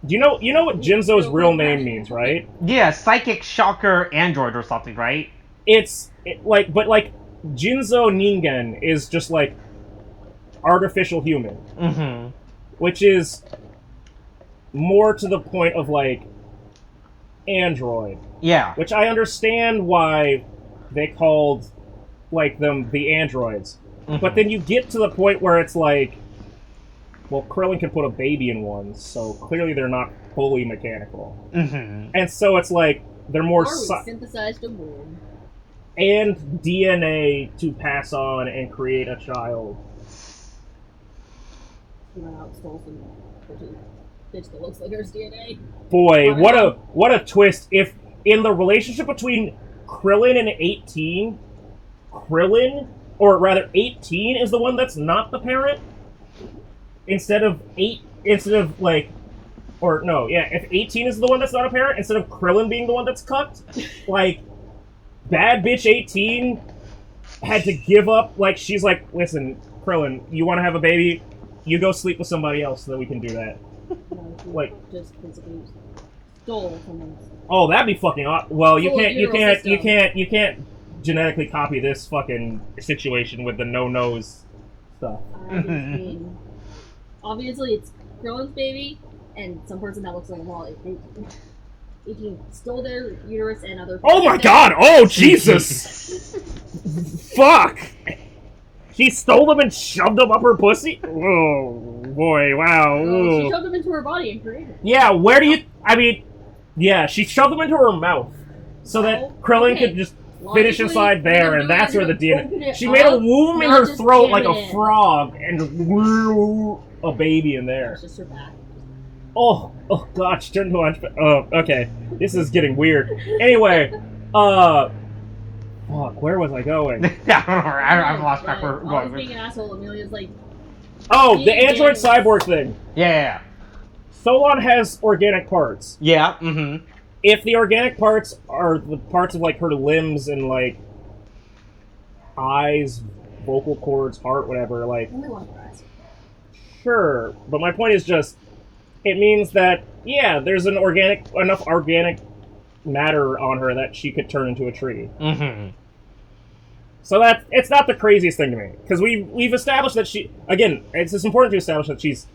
you know what Jinzo's real name means, right? Yeah, psychic shocker android or something, right? But Jinzo Ningen is just like artificial human, which is more to the point of like android. Yeah. Which I understand why they called like them the androids, but then you get to the point where it's like, well, Krillin can put a baby in one, so clearly they're not fully mechanical, and so it's like they're more synthesized a womb and DNA to pass on and create a child. Stole some bitch that looks like hers DNA. Boy, what a twist! If in the relationship between Krillin and 18, Krillin, or rather 18, is the one that's not the parent, if 18 is the one that's not a parent, instead of Krillin being the one that's cucked, like, bad bitch 18 had to give up, like, she's like, listen, Krillin, you want to have a baby? You go sleep with somebody else so that we can do that. Like, just physically stole someone's. Oh, that'd be fucking awesome. Well, you can't genetically copy this fucking situation with the no-nose stuff. I mean, obviously, it's Krillin's baby, and some person that looks like Molly. 18 stole their uterus and other. Oh my god! Oh Jesus! Fuck! She stole them and shoved them up her pussy? Oh boy! Wow! Oh, she shoved them into her body and created them. Yeah, where do you? I mean, yeah, she shoved them into her mouth so that Krillin could just finish inside there, and that's where the DNA. She made a womb in her throat like a frog, and a baby in there. It's just her back. Oh god, she turned into a... Oh, okay. This is getting weird. Anyway, fuck, where was I going? I've lost track where I was being an asshole. Amelia's like... Oh, the android cyborg thing. Yeah. Solon has organic parts. Yeah, If the organic parts are the parts of, like, her limbs and, like, eyes, vocal cords, heart, whatever, like... Only one prize. Sure, but my point is just... It means that, yeah, there's enough organic matter on her that she could turn into a tree. So it's not the craziest thing to me, because we've established that she, again, it's important to establish that she's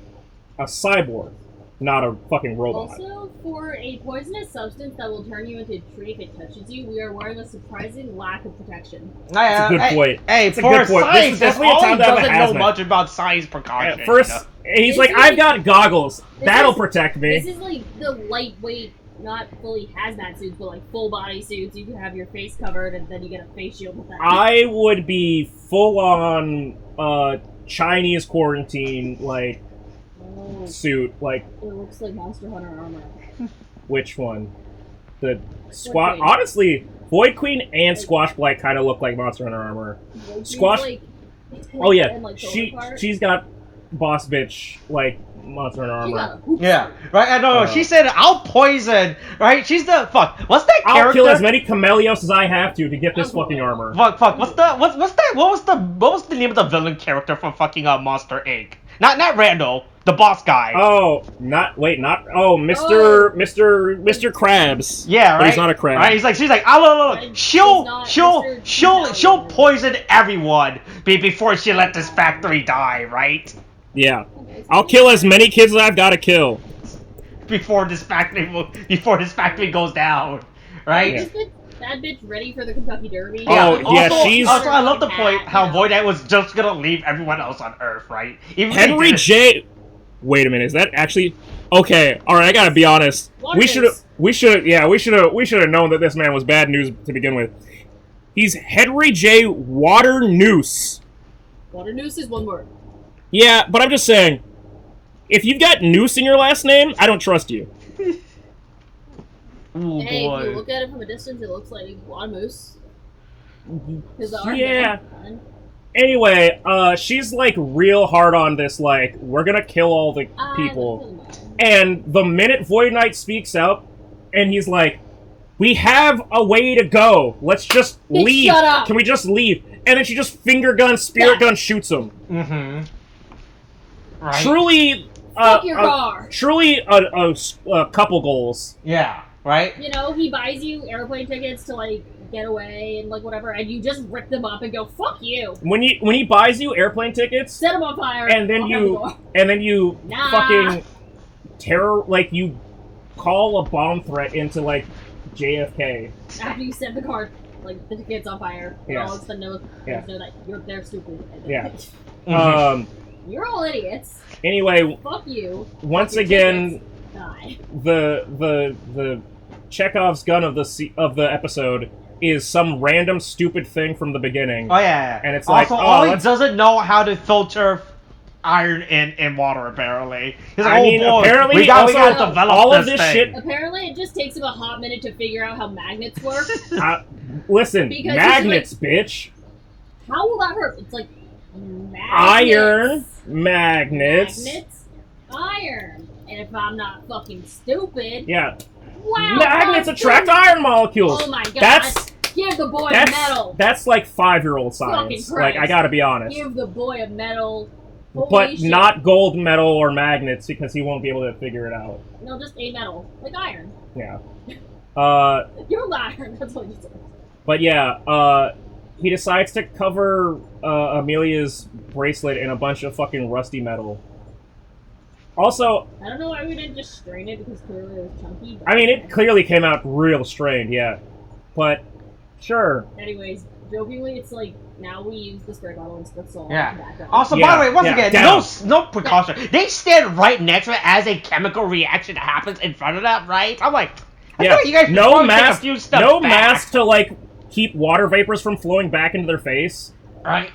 a cyborg, not a fucking robot. Also, for a poisonous substance that will turn you into a tree if it touches you, we are wearing a surprising lack of protection. That's a good point. Hey, it's for a good point. Science, this is definitely a time to have a doesn't hazmat. know much about science precautions. First, he's like, I've got goggles. That'll protect me. This is like the lightweight, not fully hazmat suits, but like full body suits. You can have your face covered, and then you get a face shield with that. I would be full on Chinese quarantine suit. Like, it looks like Monster Hunter armor. which one? The Squash. Honestly, Void Queen and Squash Blight kind of look like Monster Hunter armor. Squash. Oh yeah, she's got boss bitch Monster Hunter armor. Yeah, right. I know. She said, "I'll poison." Right? She's the fuck. What's that character? I'll kill as many Camellios as I have to get this fucking armor. Fuck. What's that? What was the name of the villain character from fucking Monster Inc? Not Randall, the boss guy. Oh, Mr. Krabs. Yeah, right. But he's not a crab. Right? She's like, oh, look. She'll poison everyone before she let this factory die, right? Yeah. I'll kill as many kids as I've got to kill before this factory goes down, right? Yeah. That bitch ready for the Kentucky Derby. Oh, yeah, she's... Also, I love the point how Void Knight was just gonna leave everyone else on Earth, right? Even Henry J... Wait a minute, is that actually... Okay, alright, I gotta be honest. We should have known that this man was bad news to begin with. He's Henry J. Water Noose. Water Noose is one word. Yeah, but I'm just saying, if you've got Noose in your last name, I don't trust you. Ooh, hey, boy. if you look at it from a distance, it looks like a moose. Yeah. Anyway, she's real hard on this, we're gonna kill all the people. And the minute Void Knight speaks up, and he's like, we have a way to go. Let's just leave. Shut up. Can we just leave? And then she just finger gun, spirit gun shoots him. Mm-hmm. Right. Truly, fuck your car. Truly a couple goals. Yeah. Right? You know, he buys you airplane tickets to, get away and, whatever, and you just rip them up and go, fuck you! When he buys you airplane tickets... Set them on fire! And then you fucking terror... you call a bomb threat into, JFK. After you set the car, the tickets on fire. Yeah. All of the know that they're stupid. Yeah. You're all idiots. Anyway... Fuck you. Once again... Die. The Chekhov's gun of the episode is some random stupid thing from the beginning. Oh yeah, and it's also, he doesn't know how to filter iron in water. Apparently, he's like, apparently we gotta develop all of this shit. Apparently, it just takes him a hot minute to figure out how magnets work. Listen, because magnets, bitch. How will that hurt? It's magnets. Iron, magnets, iron. And if I'm not fucking stupid... Yeah. Wow! Magnets attract iron molecules! Oh my god! Give the boy a medal! That's 5-year-old science. I gotta be honest. Give the boy a medal. But not gold metal or magnets, because he won't be able to figure it out. No, just a metal. Like iron. Yeah. You're iron, that's what you said. But yeah, he decides to cover Amelia's bracelet in a bunch of fucking rusty metal. Also... I don't know why we didn't just strain it, because clearly it was chunky. I mean, it clearly came out real strained, yeah. But, sure. Anyways, jokingly, it's now we use the spray bottle instead of salt. Yeah. Also, by the way, once again, no precaution. They stand right next to it as a chemical reaction happens in front of that, right? I'm like, I thought you guys no mask, take a few steps no back. mask to, keep water vapors from flowing back into their face. Right.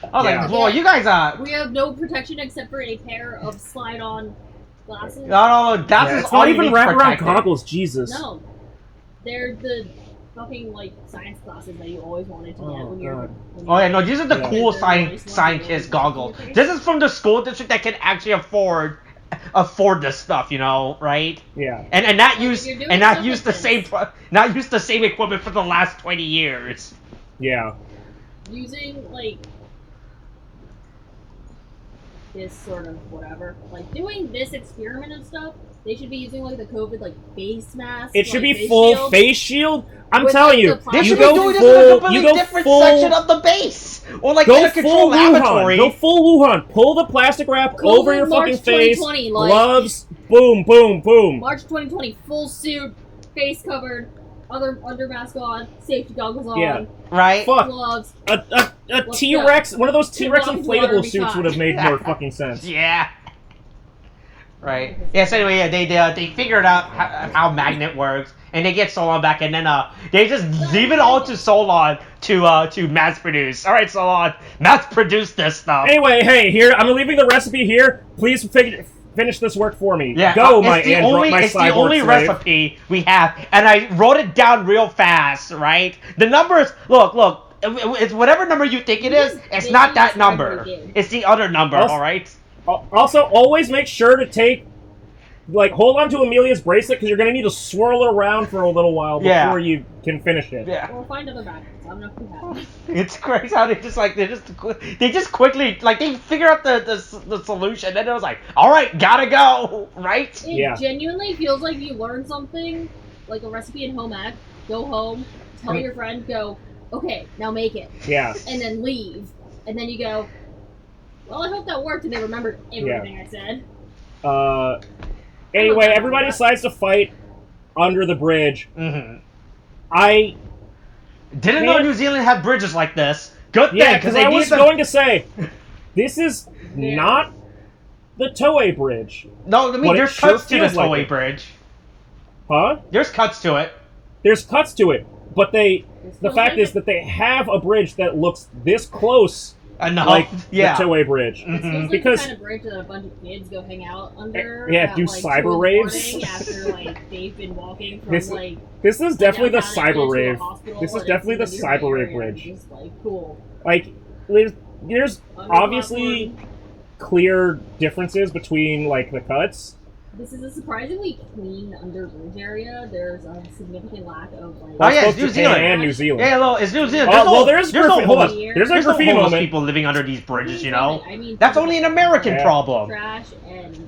I was like, boy, you guys we have no protection except for a pair of slide-on glasses. No, that's it's not even wraparound goggles, Jesus. No. They're the fucking, science glasses that you always wanted to get when you're... Oh, yeah, no, these are the cool scientist goggles. This is from the school district that can actually afford this stuff, right? Yeah. And not use the same equipment for the last 20 years. Yeah. Using this sort of whatever, doing this experiment and stuff, they should be using the COVID face mask. It should be full face shield. I'm telling you, they should be doing this in a completely different section of the base, or in a controlled laboratory. Go full Wuhan. Pull the plastic wrap over your fucking face. Gloves. Boom, boom, boom. March 2020, full suit, face covered, under mask on, safety goggles on. Yeah. Right. Fuck. Gloves. A T-Rex, one of those T-Rex inflatable suits would have made more fucking sense. Yeah. Right. Yes. Anyway, they figured out how magnet works, and they get Solon back, and then they just leave it all to Solon to mass produce. All right, Solon, mass produce this stuff. Anyway, hey, here I'm leaving the recipe here. Please finish this work for me. Yeah, go, it's the only recipe we have, and I wrote it down real fast. Right, the numbers. Look. It's whatever number you think it is. It's not that number. It's the other number. All right. Also, always make sure to hold on to Amelia's bracelet because you're gonna need to swirl it around for a little while before you can finish it. Yeah. Or find other backgrounds. I don't know if you have. It's crazy how they just quickly they figure out the solution, and then it was like, all right, gotta go, right? It genuinely feels like you learned something, like a recipe in home ec. Go home, tell your friend, go. Okay, now make it. Yeah. And then leave. And then you go, well, I hope that worked, and they remembered everything I said. Anyway, everybody decides to fight under the bridge. Mm-hmm. I didn't know New Zealand had bridges like this. Good thing, because I was going to say, this is not the Toei Bridge. No, I mean, there's cuts to the Toei Bridge. Huh? There's cuts to it. There's cuts to it, but the fact is that they have a bridge that looks this close like the Toei Bridge. Mm-hmm. Because the kind of bridge that a bunch of kids go hang out under. Yeah, do cyber raves. After they've been walking from this is definitely the cyber rave. This is definitely the cyber rave bridge. Just, cool. There's obviously clear differences between the cuts. This is a surprisingly clean under-bridge area. There's a significant lack of it's New Zealand and New Zealand. Yeah, it's New Zealand. There's no homeless people living under these bridges. You know, that's only an American problem. Trash and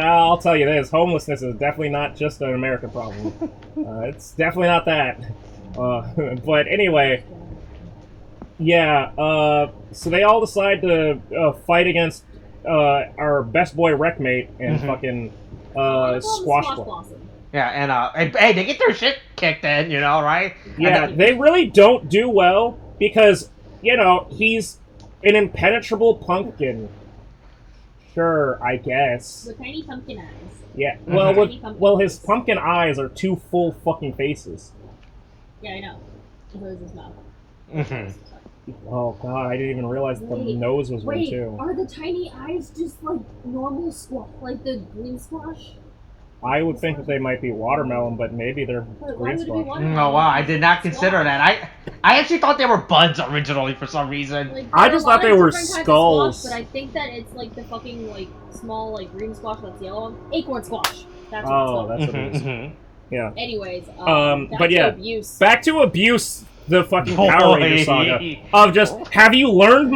I'll tell you this: homelessness is definitely not just an American problem. It's definitely not that. But anyway, so they all decide to fight against our best boy Wreckmate and fucking Squash Blossom. Yeah, and hey, they get their shit kicked in, right? Yeah, they really don't do well because, he's an impenetrable pumpkin. Sure, I guess. With tiny pumpkin eyes. Yeah, well, his pumpkin eyes are two full fucking faces. Yeah, I know. So is his mouth. Mm-hmm. Oh god, I didn't even realize the nose was one too. Are the tiny eyes just like normal squash, like the green squash? I would think that they might be watermelon, but maybe they're green squash. Oh wow, I did not consider that. I actually thought they were buds originally for some reason. I just thought they were skulls. Squash, but I think that it's like the fucking small green squash that's yellow. Acorn squash. That's what it's that's what it is. Yeah. Anyways, but yeah, abuse. Back to abuse. The fucking Power Rangers saga of just have you learned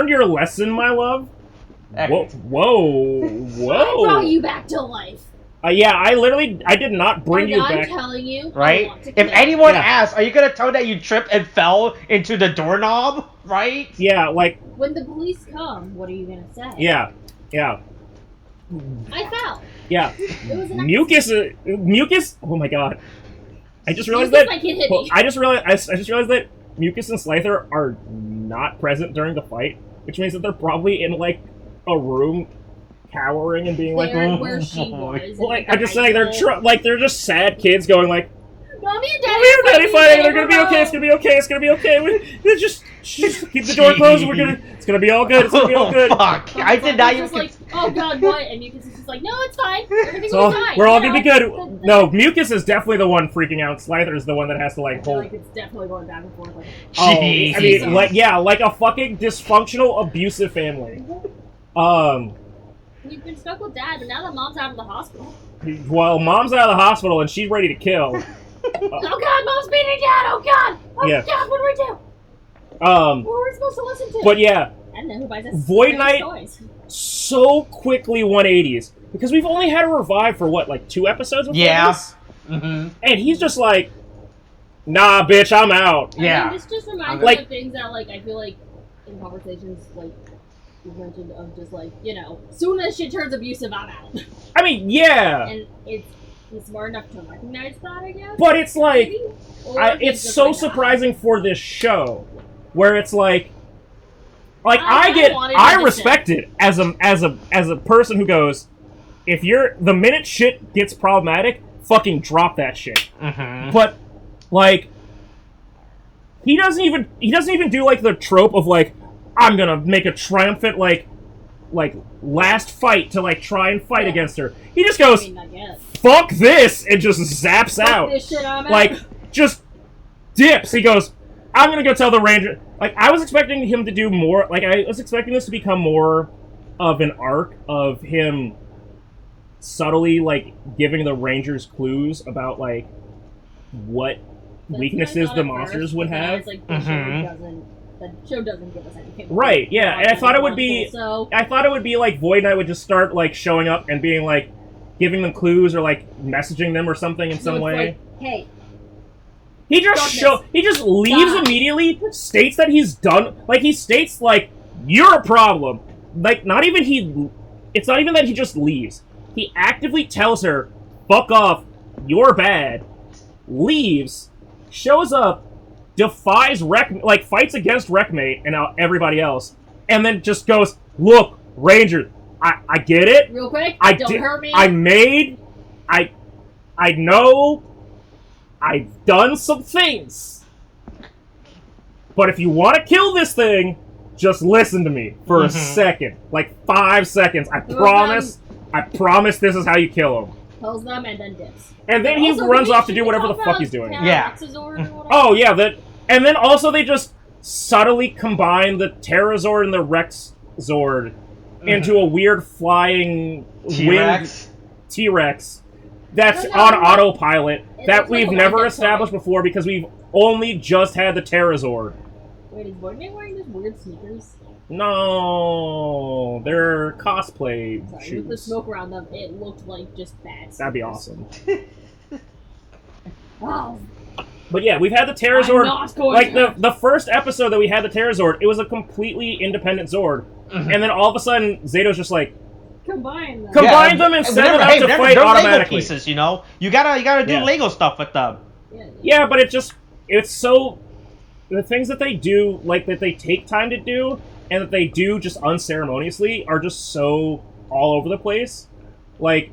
your lesson, my love? Whoa! I brought you back to life. I did not bring you back. I'm telling you, right? If anyone asks, are you gonna tell that you tripped and fell into the doorknob? Right? Yeah, when the police come, what are you gonna say? Yeah. I fell. Yeah. It was an Mucus. Oh my god. I just realized that. I just realized that Mucus and Slyther are not present during the fight, which means that they're probably in a room, cowering and being where she was. I'm just saying they're just sad kids going Mommy and Daddy fighting. They're gonna be okay. It's gonna be okay. It's gonna be okay. Just keep the door closed. It's gonna be all good. It's gonna be all good. Fuck! I did not even. Oh god, what? And Mucus is just no, it's fine. Everything's fine. We're all gonna be good. No, Mucus is definitely the one freaking out. Slyther is the one that has to hold. It's definitely going back and forth. I mean, like a fucking dysfunctional, abusive family. We've been stuck with Dad, but now that Mom's out of the hospital. Well, Mom's out of the hospital and she's ready to kill. Oh god, Mom's beating Dad! Oh god! Oh god, what do we do? What were we supposed to listen to? But yeah, I don't know who buys us Void Knight toys. So quickly 180s because we've only had a revive for 2 episodes before this? Mm-hmm. And he's just nah, bitch, I'm out. I mean, this just reminds me of things that I feel in conversations you've mentioned of just soon as shit turns abusive, I'm out. I mean, yeah. And he's smart enough to recognize that, I guess. But it's it's so surprising for this show, where it's I respect it as a person who goes, the minute shit gets problematic, fucking drop that shit. Mm-hmm. But, like, he doesn't even do, like, the trope of, like, I'm gonna make a triumphant, like, last fight to, like, try and fight against her. He just goes, fuck this, and just zaps out. This shit, I'm like, out. just dips. He goes, I'm gonna go tell the ranger. Like, I was expecting him to do more, like, I was expecting this to become more of an arc of him subtly, like, giving the rangers clues about, like, what weaknesses the monsters would have. Like, the show doesn't give us anything. Right, yeah, and I thought it would be, like, Void Knight would just start, like, showing up and being, like, giving them clues or, like, messaging them or something in some way. Like, hey. He just leaves immediately, states that he's done, like, he states, like, you're a problem. Like, it's not even that he just leaves. He actively tells her, fuck off, you're bad, leaves, shows up, defies fights against Wreckmate and everybody else, and then just goes, look, Ranger, I get it. Real quick, don't hurt me. I know I've done some things. But if you want to kill this thing, just listen to me for a second. Like 5 seconds. I promise this is how you kill him. Tells them and then dips. And then he runs off to do whatever the fuck he's doing. Yeah. Oh, yeah. And then also they just subtly combine the Terrazord and the Rex Zord into a weird flying T-Rex that's on autopilot that we've never established before because we've only just had the Terrazord. Wait, is Void Knight wearing those weird sneakers? No, they're cosplay shoes. With the smoke around them, it looked like just bad sneakers. That'd be awesome. Wow. But yeah, we've had the Terrazord. Like the first episode that we had the Terrazord, it was a completely independent Zord, and then all of a sudden Zato's just like combine them and send them out to fight automatically. Lego pieces, you know, you gotta do Lego stuff with them. Yeah, but it's so the things that they do, like that they take time to do, and that they do just unceremoniously, are just so all over the place. Like,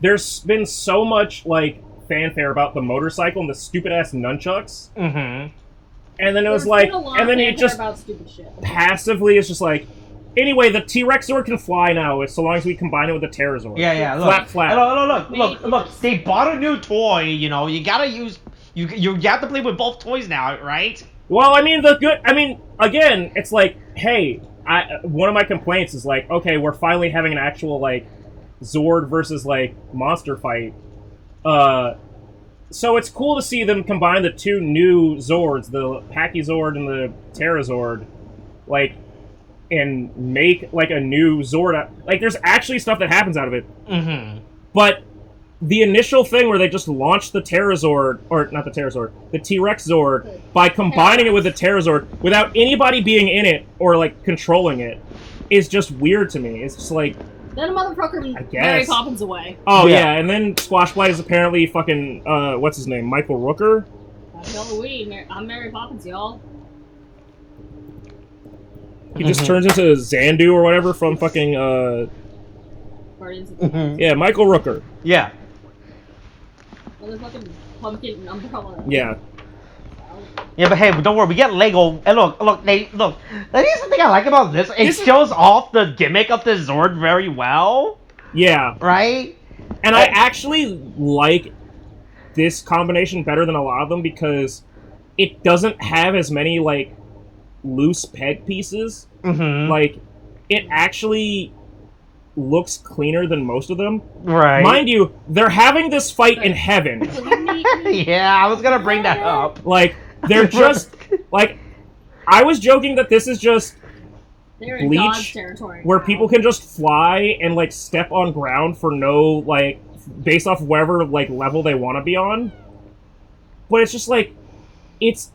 there's been so much like fanfare about the motorcycle and the stupid ass nunchucks. Mm-hmm. And then it was like, and then it just passively is just like, anyway, the T-Rex Zord can fly now, so long as we combine it with the Terrazord. Yeah, look. Flap. Look. They bought a new toy, you know, you gotta use, you have to play with both toys now, right? Well, I mean, again, it's like, hey, one of my complaints is like, okay, we're finally having an actual, like, Zord versus, like, monster fight. So it's cool to see them combine the two new Zords, the Pachysord and the Terrazord, like, and make, like, a new Zord. Like, there's actually stuff that happens out of it. Mm-hmm. But the initial thing where they just launched the Terrazord, or not the Terrazord, the T-Rex Zord, by combining it with the Terrazord without anybody being in it or, like, controlling it, is just weird to me. It's just like... Then a motherfucker Mary Poppins away. Oh, yeah, and then Squashblight is apparently fucking, what's his name, Michael Rooker? That's Halloween. I'm Mary Poppins, y'all. He just turns into Xandu or whatever from fucking, Guardians of the Galaxy. Yeah, Michael Rooker. Yeah. Motherfucking pumpkin umbrella. Yeah. Yeah, but hey, don't worry, we get Lego, and look, here's the thing I like about this, it shows off the gimmick of the Zord very well. Yeah. Right? And I actually like this combination better than a lot of them because it doesn't have as many, like, loose peg pieces. Mm-hmm. Like, it actually looks cleaner than most of them. Right. Mind you, they're having this fight in heaven. Yeah, I was gonna bring that up. Like, they're just, like, I was joking that this is just Bleach, where people can just fly and, like, step on ground for no, like, based off whatever, like, level they want to be on. But it's just, like, it's...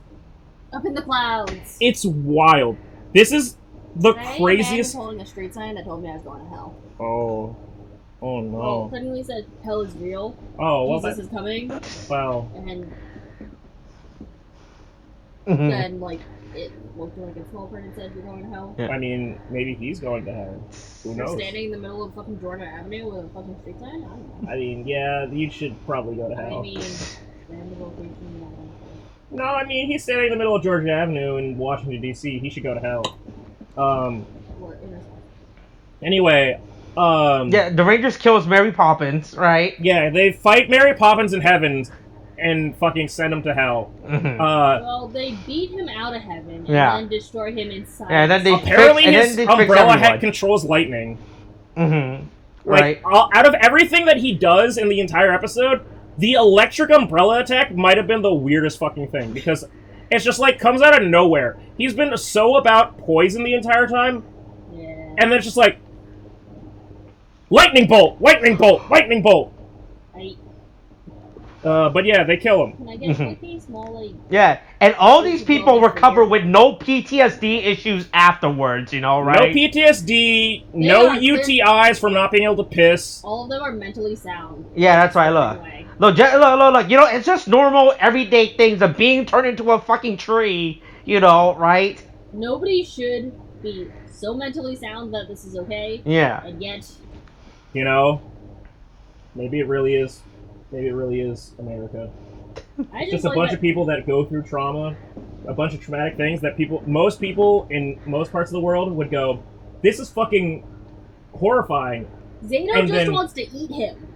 Up in the clouds. It's wild. This is the craziest... I was holding a street sign that told me I was going to hell. Oh. Oh, no. Well, technically said hell is real. Oh, well, Jesus is coming. Wow. And then like it looked like a small print and said you're going to hell. I mean, maybe he's going to hell. Who knows? Standing in the middle of fucking Georgia Avenue with a fucking street sign? I don't know. I mean, yeah, you should probably go to hell. I mean, random location. No, I mean, he's standing in the middle of Georgia Avenue in Washington, D.C. He should go to hell. Anyway, yeah, the Rangers kills Mary Poppins, right? Yeah, they fight Mary Poppins in heaven and fucking send him to hell. Well, they beat him out of heaven and then destroy him inside. Yeah, and then they apparently his umbrella head controls lightning. Right. Out of everything that he does in the entire episode, the electric umbrella attack might have been the weirdest fucking thing, because it's just like comes out of nowhere. He's been so about poison the entire time, and then it's just like lightning bolt, lightning bolt, lightning bolt. But yeah, they kill him. Can I get like a small like? Yeah, and all these people recover with no PTSD issues afterwards, you know, right? No PTSD, no UTIs from not being able to piss. All of them are mentally sound. Yeah, that's right. Look, you know, it's just normal, everyday things of being turned into a fucking tree, you know, right? Nobody should be so mentally sound that this is okay. Yeah. And yet, you know, maybe it really is. Maybe it really is America. Just a bunch of people that go through trauma, a bunch of traumatic things that most people in most parts of the world would go, this is fucking horrifying. Zato just wants to eat him.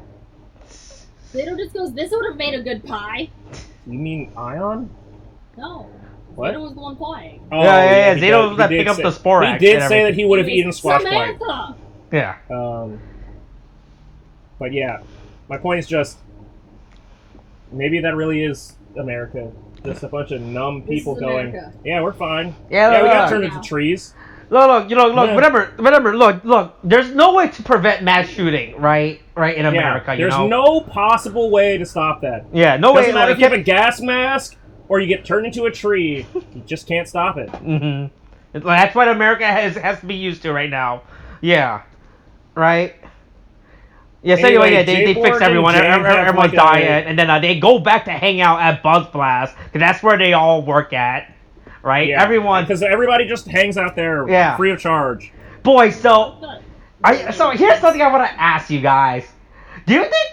Zato just goes, this would have made a good pie. You mean Ion? No. What? Zato was the one flying. Oh, yeah. Zato was that pick up the Sporax. He did say that he would have eaten Squashlight. Yeah. But yeah, my point is just, maybe that really is America. Just a bunch of numb people going, yeah, we're fine. Yeah, we got turned into trees. Look, remember, look, there's no way to prevent mass shooting, right, in America, there's no possible way to stop that. Yeah, no way. Doesn't matter if you have a gas mask or you get turned into a tree, you just can't stop it. That's what America has to be used to right now. Yeah. Right? Yes, anyway, they fix everyone. Everyone's dying, and then they go back to hang out at Buzz Blast, because that's where they all work at, right? Yeah, everyone, because everybody just hangs out there, free of charge. Boy, so here's something I want to ask you guys: do you think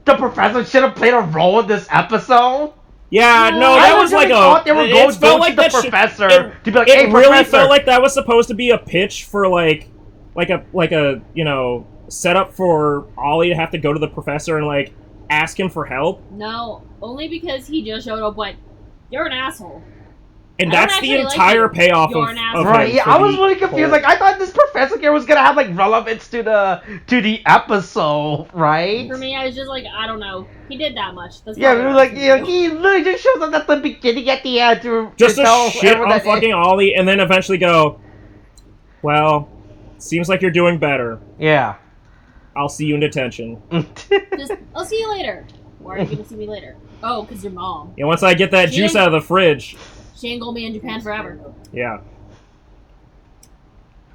the professor should have played a role in this episode? Yeah, no, that was like they were going to the professor to be like, "Hey, it really felt like that was supposed to be a pitch for like a you know, set up for Ollie to have to go to the professor and like ask him for help. No, only because he just showed up like, you're an asshole. And that's the entire payoff of right. Yeah, I was really confused. Like, I thought this professor here was gonna have like relevance to the episode, right? For me, I was just like, I don't know. He did that much. That's yeah, we were like, you know, he literally just shows up at the beginning, at the end to tell shit on fucking Ollie, and then eventually go, well, seems like you're doing better. Yeah. I'll see you in detention. I'll see you later. Why are you gonna see me later? Oh, because your mom. Yeah, once I get that juice out of the fridge. She ain't gonna be in Japan forever. Yeah.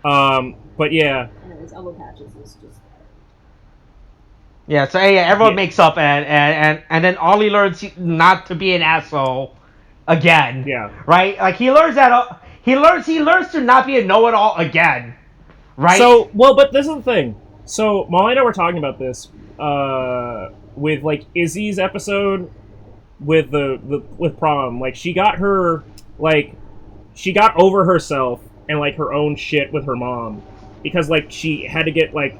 But yeah. Anyways, Elbow Patches is just... Yeah, so everyone makes up, and then Ollie learns not to be an asshole again. Yeah. Right? Like, he learns to not be a know-it-all again. Right? So, well, but this is the thing. So, Molly and I were talking about this, with, like, Izzy's episode with with prom. Like, she got over herself and, like, her own shit with her mom. Because, like, she had to get, like,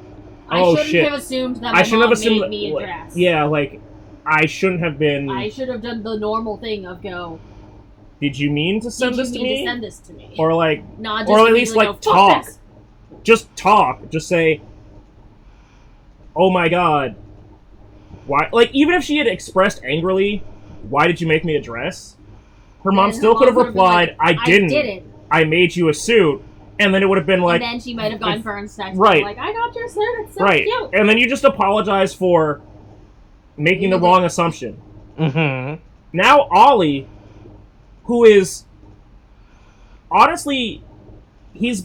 oh, shit. I shouldn't have assumed that my mom made me a dress. Yeah, like, I shouldn't have been... I should have done the normal thing of go... Did you mean to send this to me? Did you mean to send this to me? Or, like... Nah, or at least, like, talk. Just talk. Just say... Oh my god. Why? Like, even if she had expressed angrily, why did you make me a dress? Her mom still could have replied, like, I didn't. I made you a suit. And then it would have been like... And then she might have gone for sex. Right. Like, I got your suit. It's so cute. And then you just apologize for making the wrong assumption. Mm-hmm. Now Ollie, who is... Honestly, he's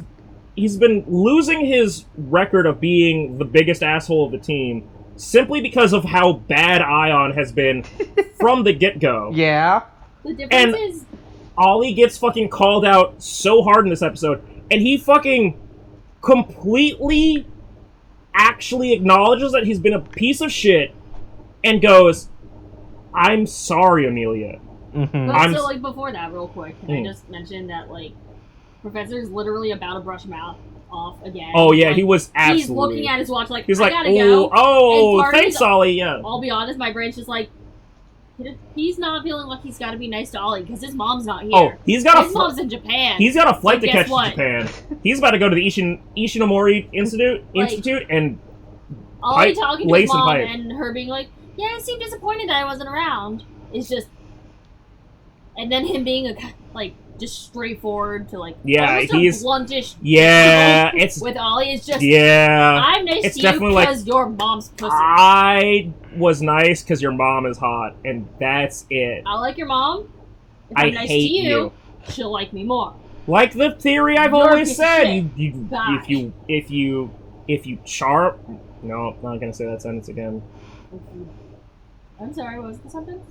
been losing his record of being the biggest asshole of the team simply because of how bad Ion has been from the get-go. Yeah. The difference is Ollie gets fucking called out so hard in this episode, and he fucking completely actually acknowledges that he's been a piece of shit and goes, I'm sorry, Amelia. Mm-hmm. But so, like, before that, real quick, can I just mention that, like, Professor's literally about to brush him off again. Oh, yeah, like, he was absolutely... He's looking at his watch like, he's I like, gotta go. Oh, thanks, Ollie, yeah. I'll be honest, my brain's just like, he's not feeling like he's gotta be nice to Ollie, because his mom's not here. Oh, his mom's in Japan. He's got a flight to catch to Japan. He's about to go to the Ishinomori Institute and Ollie talking to his mom and her being like, yeah, I seem disappointed that I wasn't around. It's just... And then him being, just straightforward to, like... Yeah, he's... bluntish... Yeah, it's... With Ollie, it's just... Yeah. I'm nice to you because your mom's pussy. I was nice because your mom is hot, and that's it. I like your mom. If I'm nice to you, she'll like me more. Like the theory I've always said. If you charm... No, I'm not gonna say that sentence again. I'm sorry, what was the sentence?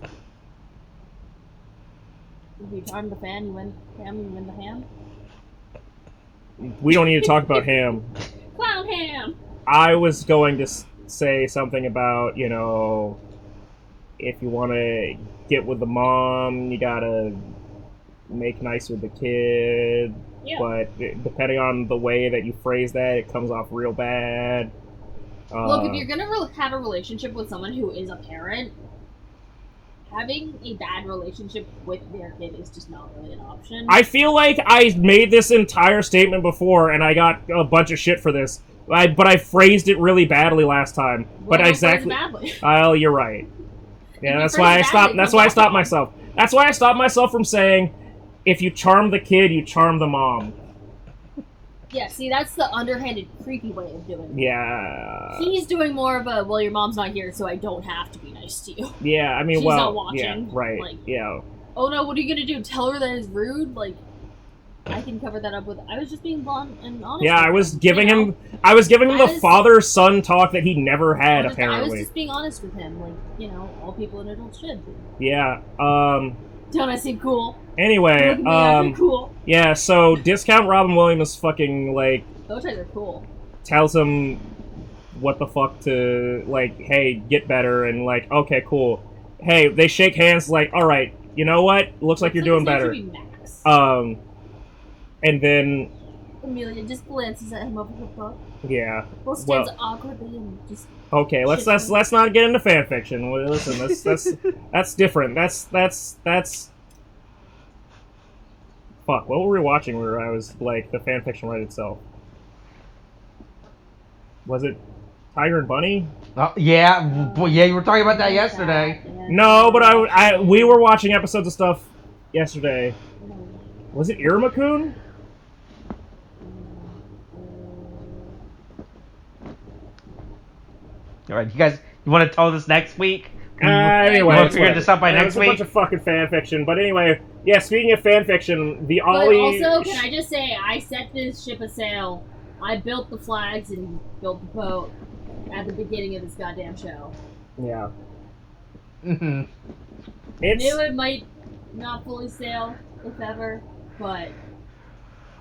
If you charm the fan, you win the ham? We don't need to talk about ham. Clown ham! I was going to say something about, you know, if you want to get with the mom, you gotta make nice with the kid. Yeah. But depending on the way that you phrase that, it comes off real bad. Look, if you're gonna have a relationship with someone who is a parent, having a bad relationship with their kid is just not really an option. I feel like I made this entire statement before, and I got a bunch of shit for this. But I phrased it really badly last time. Well, but exactly. Oh, you're right. Yeah, that's why I stopped. That's why I stopped myself. That's why I stopped myself from saying, if you charm the kid, you charm the mom. Yeah, see, that's the underhanded, creepy way of doing it. Yeah. He's doing more of a, well, your mom's not here, so I don't have to be nice to you. Yeah, I mean, She's not watching. Yeah, right, like, yeah. Oh no, what are you gonna do? Tell her that it's rude? Like, I can cover that up with, I was just being blunt and honest. Yeah, I was giving him the father-son talk that he never had, apparently. I was just being honest with him, like, you know, all people and adults should. Yeah, Don't I seem cool? Anyway, cool. Yeah, so Discount Robin Williams fucking, like... Those guys are cool. Tells him what the fuck to, like, hey, get better, and like, okay, cool. Hey, they shake hands, like, alright, you know what? Looks like you're doing better. Max. And then... Amelia just glances at him over her book. Yeah. Well, stands awkwardly and just... Okay, let's not get into fanfiction. Listen, that's different. That's fuck, what were we watching where I was like the fanfiction right itself? Was it Tiger and Bunny? Yeah, you were talking about that yesterday. No, but we were watching episodes of stuff yesterday. Was it Iruma-kun? Alright, you want to tell this next week? Anyway, we'll figure this out by next week. It's a bunch of fucking fanfiction, but anyway, yeah. Speaking of fanfiction, the Ollie. But also, can I just say, I set this ship a sail. I built the flags and built the boat at the beginning of this goddamn show. Yeah. Mm-hmm. I knew it might not fully sail, if ever, but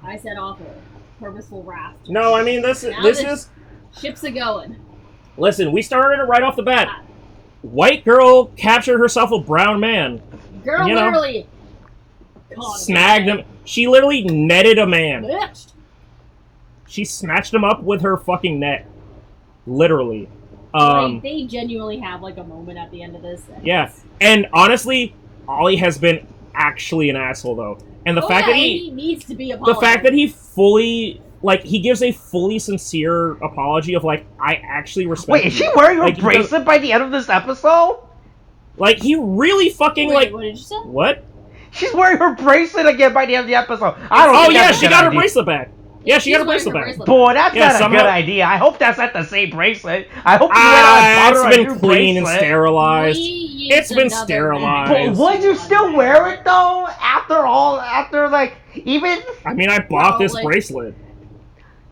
I set off a purposeful raft. No, I mean this is ship's a going. Listen, we started it right off the bat. White girl captured herself a brown man. Girl literally snagged him. She literally netted a man. She snatched him up with her fucking net. Literally. They genuinely have like a moment at the end of this. Yeah. And honestly, Ollie has been actually an asshole though. And the fact that he needs to be apologized. The fact that he fully he gives a fully sincere apology of, like, I actually respect Wait, is she wearing her bracelet by the end of this episode? Like, he really fucking, Wait, what did you say? What? She's wearing her bracelet again by the end of the episode. She got her bracelet back. Yeah, she got her bracelet back. Boy, that's not a good idea. I hope that's not the same bracelet. I hope you went out and bought her a new It's been clean and sterilized. It's been sterilized. But would you still wear it, though? Even... I mean, I bought this bracelet.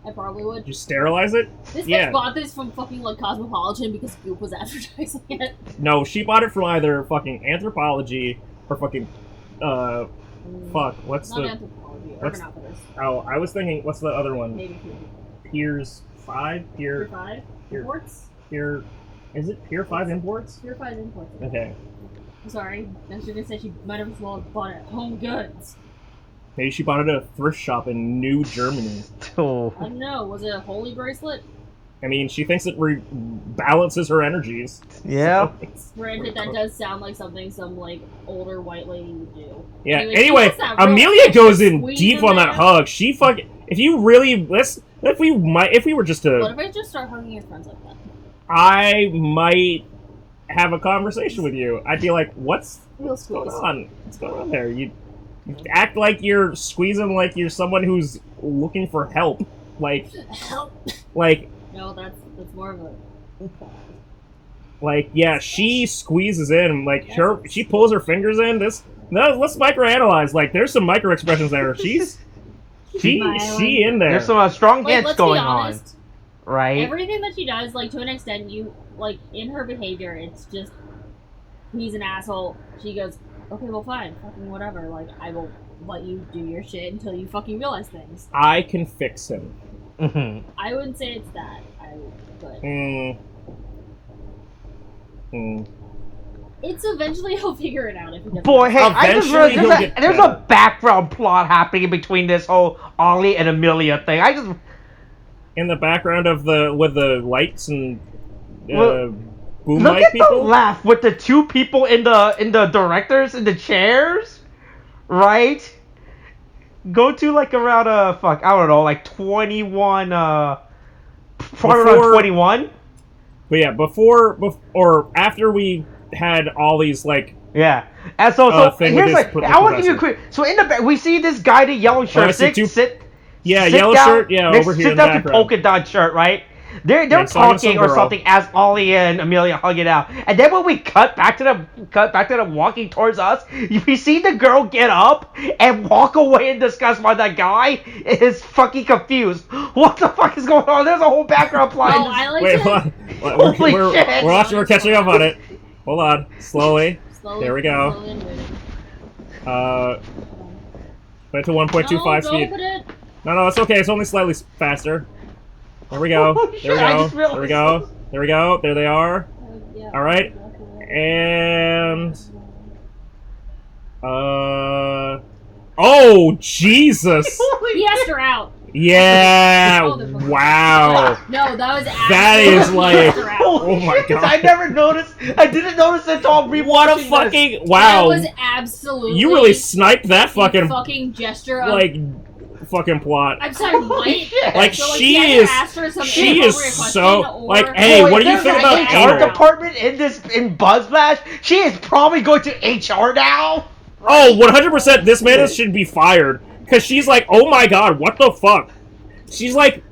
I probably would. Did you sterilize it? This bitch bought this from fucking, like, Cosmopolitan because Goop was advertising it. No, she bought it from either fucking Anthropology or fucking, Fuck, what's not the... anthropology, what's... urban outfitters. Oh, I was thinking, what's the other one? Maybe Piers 5? Pier 5? Imports? Pier... Is it Pier 5 Imports? Pier 5 Imports. Okay. I'm sorry. I was gonna say she might have as well bought it at Home Goods. Maybe she bought it at a thrift shop in New Germany. Oh. I don't know. Was it a holy bracelet? I mean, she thinks it balances her energies. Yeah. Granted, that does sound like something some, like, older white lady would do. Yeah, Anyway, anyway, Amelia goes in deep on that hug. She fucking... If you really... If we were just to... What if I just start hugging your friends like that? I might have a conversation with you. I'd be like, what's going on? What's going on there? You act like you're squeezing like you're someone who's looking for help. Like... Help! Like... No, that's more of a... Like, yeah, she squeezes in, like, she pulls her fingers in, let's microanalyze, like, there's some micro expressions there, she in there. There's some strong like, hits going on, honest, right? Everything that she does, like, to an extent, like, in her behavior, it's just, he's an asshole, she goes, okay, well, fine, fucking whatever, like, I will let you do your shit until you fucking realize things. I can fix him. Mm-hmm. I wouldn't say it's that, but... It's eventually he'll figure it out if he doesn't. Boy, hey, I just realized there's better. a background plot happening between this whole Ollie and Amelia thing. I just... In the background of with the lights and boom look light at people? the left with the two people in the directors in the chairs, right? Go to like around I don't know, like 21 probably around 21. But yeah, before or after we had all these like yeah, and so here's like I want to give you a quick. So in the back we see this guy in a yellow shirt sit yellow down, shirt over here in the background. To polka dot shirt, right? They're talking or something as Ollie and Amelia hug it out, and then when we cut back to them walking towards us, we see the girl get up and walk away in disgust while that guy is fucking confused. What the fuck is going on? There's a whole background plot. Oh, I like Wait, shit. we're catching up on it. Hold on, slowly. There we go. Went to 1.25 speed. No, it's okay. It's only slightly faster. There we go. There we go. There we go. There we go. There they are. All right. And oh Jesus! He asked her out. Yeah. Wow. No, that was that is like. Oh my god! I never noticed. I didn't notice it until rewatching. What a fucking wow! That was absolutely. You really sniped that fucking gesture of like. Fucking plot. I'm sorry, what? Like, so, she is so like, hey, boy, what do you think about HR anal? department in Buzzflash? She is probably going to HR now. Oh, 100%. This man should be fired because she's like, oh my god, what the fuck? She's like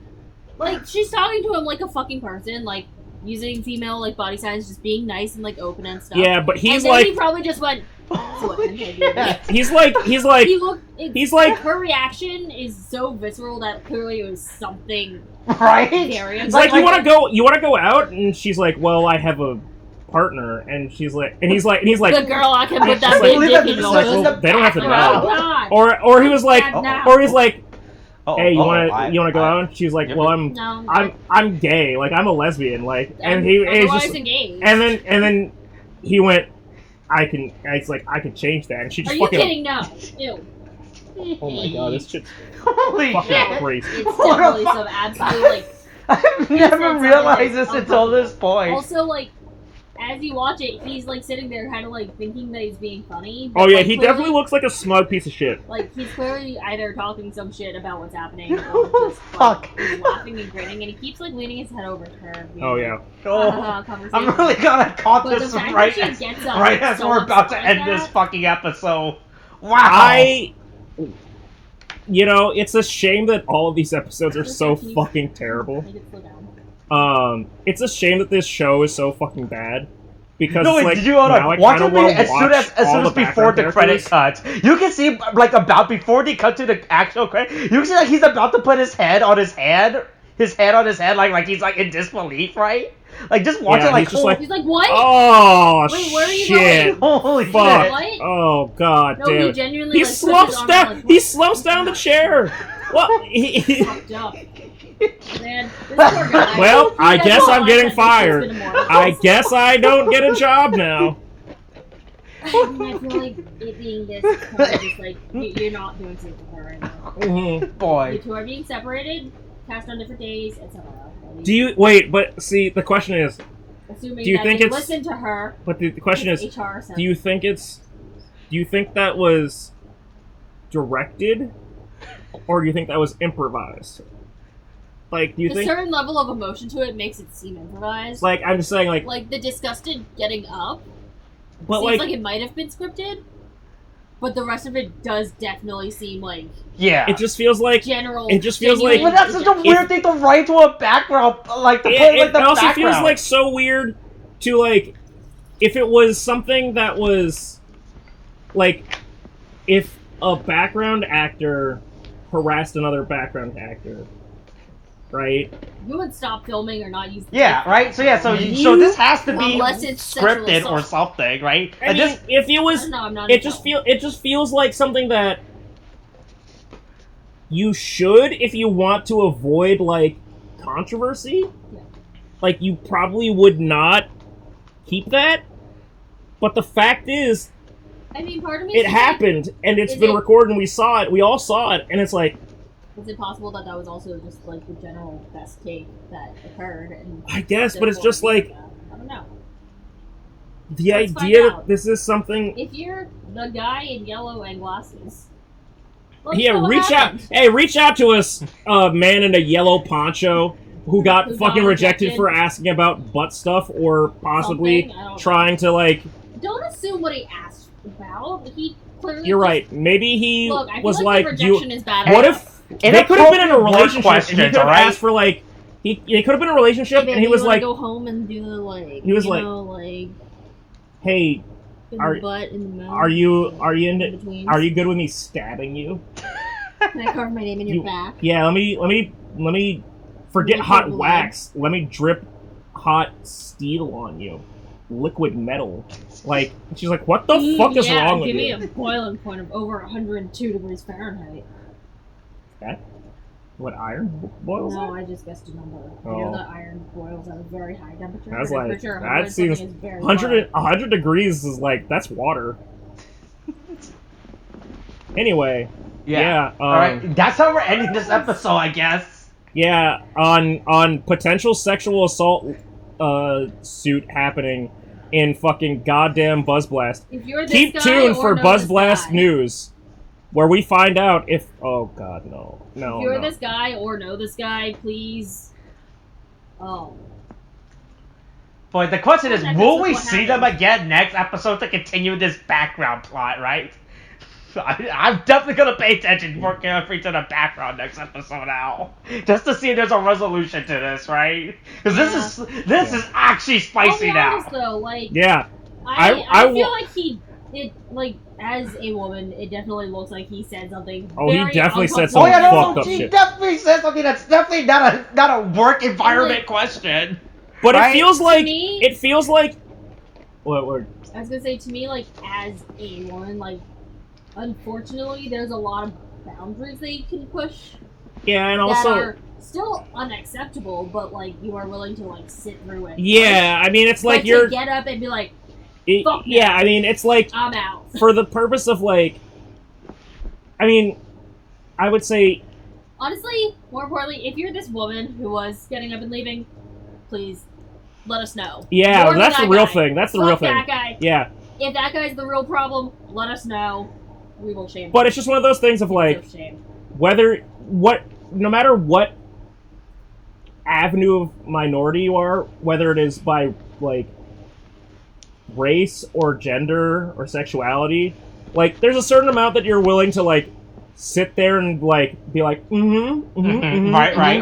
she's talking to him like a fucking person, like using female like body signs, just being nice and like open and stuff. Yeah, but he's and then like, he probably just went. He's like her reaction is so visceral that clearly it was something right. It's like you want to go out, and she's like, well, I have a partner, and she's like, and he's like, the girl I can put that big dick in yours. They don't have to know. God. Or he was like, or he's like. Hey, you want to go out? And she's like, well, I'm gay, like I'm a lesbian, like, and he's just, and then he went. It's like, I can change that. And she just fucking... Are you kidding? No. Ew. Oh my god, this shit's holy fucking shit. crazy. It's definitely some absolutely, like... I've never realized this until this point. Also, like, as you watch it, he's, like, sitting there kind of, like, thinking that he's being funny. But, he definitely looks like a smug piece of shit. Like, he's clearly either talking some shit about what's happening or just, like, laughing and grinning, and he keeps, like, leaning his head over to her. Oh, yeah. I'm really glad I caught this right as we're about to end this fucking episode. Wow. It's a shame that all of these episodes are so fucking terrible. It's a shame that this show is so fucking bad. Because did you watch it as soon as before the credit cuts? You can see before they cut to the actual credit, you can see he's about to put his head on his hand. his hand on his head, like he's like in disbelief, right? Like just watch it, like he's just like, He's like, what? oh Wait, where are you shit! going? holy Fuck! shit! What? Oh god No, damn! he it. genuinely He like, slumps puts his arm down. out, like, He slumps down the chair. What? fucked up. Man, this poor guy. Well, He I has guess no I'm getting life, fired. he's been immortal. I guess I don't get a job now. I mean, I feel like it being this is kind of just like you're not doing safe with her right now. You Boy. two are being separated, cast on different days, etc. Do you wait? But see, the question is, Assuming do you that think they it's- listen to her? but the question is, HR said. do you think that was directed, or do you think that was improvised? Like, do you a think? certain level of emotion to it makes it seem improvised. Like, I'm just saying, Like the disgusted getting up but seems like, like it might have been scripted, but the rest of it does definitely seem like Yeah. it just feels like general. It just feels like- genuine But that's such a rejection. weird thing to write to a background, like to put it, like the it also background. feels like so weird to like if it was something that was like if a background actor harassed another background actor, right? You would stop filming or not use. The Yeah, tape. right. So yeah, so this has to be Unless it's sexual scripted or assault. something, right? I And mean, this, if it was, No, I'm not. it just feels like something that you should, if you want to avoid like controversy. Yeah. Like you probably would not keep that, but the fact is, I mean, part of me. it happened, and it's is been it- recorded, and we saw it. We all saw it, and it's like, Is it possible that that was also just like the general best take that occurred? And I guess, but it's just like I don't know. the Let's find idea that out. this is something. If you're the guy in yellow and glasses, let us Yeah, know what reach happened. out. Hey, reach out to us, man in a yellow poncho who got Who fucking got rejected rejected. for asking about butt stuff or possibly Something, I don't know. trying to like. Don't assume what he asked about. He clearly. You're just- right. Maybe he Look, I feel was like like, the you. rejection is bad. What enough. if they could have been in a Inappropriate word relationship and he questions, could have alright? asked for like they could have been in a relationship Hey, and he baby, was you wanna like, go home and do the like. he was you like, know, like hey, in are- the butt, in the mouth. are you in into between. are you good with me stabbing you? Can I carve my name in your You- back? Yeah, let me forget Liquid hot blood. wax. Let me drip hot steel on you. Liquid metal. Like she's like, what the fuck is yeah, wrong with give me you? a boiling point of over 102 degrees Fahrenheit. What iron boils? No, at? I just guessed a number. Oh. You know that iron boils at a very high temperature. That's and like- temperature of that 100 seems- something is very 100 degrees is like that's water. Anyway, yeah. All right, that's how we're ending this episode, I guess. Yeah, on potential sexual assault suit happening in fucking goddamn Buzzblast. If you're this Keep guy tuned or for know this Buzzblast guy. News, where we find out if oh god no If you're no this guy or know this guy, please. Oh. Boy, the question is, That's will we what see them happens. again next episode to continue this background plot, right? I'm definitely gonna pay attention for carefully to the background next episode now, just to see if there's a resolution to this, right? Because this is actually I'll spicy be now. honest though, like yeah I I feel like it like as a woman, it definitely looks like he said something. Oh, he very definitely said Oh some yeah, uncomfortable. no, fucked up she shit. definitely said something that's definitely not a work environment Like, question. but right? it feels like me- what I was gonna say, to me, like, as a woman, like, unfortunately, there's a lot of boundaries that you can push yeah and that also are still unacceptable, but, like, you are willing to, like, sit through it. yeah I mean it's But like to you're get up and be like, it- fuck yeah no. I mean it's like I'm out. for the purpose of like I mean I would say Honestly, more importantly, if you're this woman who was getting up and leaving, please let us know. yeah You're that's that the real guy. thing that's the Fuck real thing that guy. yeah If that guy's the real problem, let us know. We will shame but it's just one of those things of him. like So shame. no matter what avenue of minority you are, whether it is by like race or gender or sexuality, like there's a certain amount that you're willing to like sit there and like be like Right, Mhm.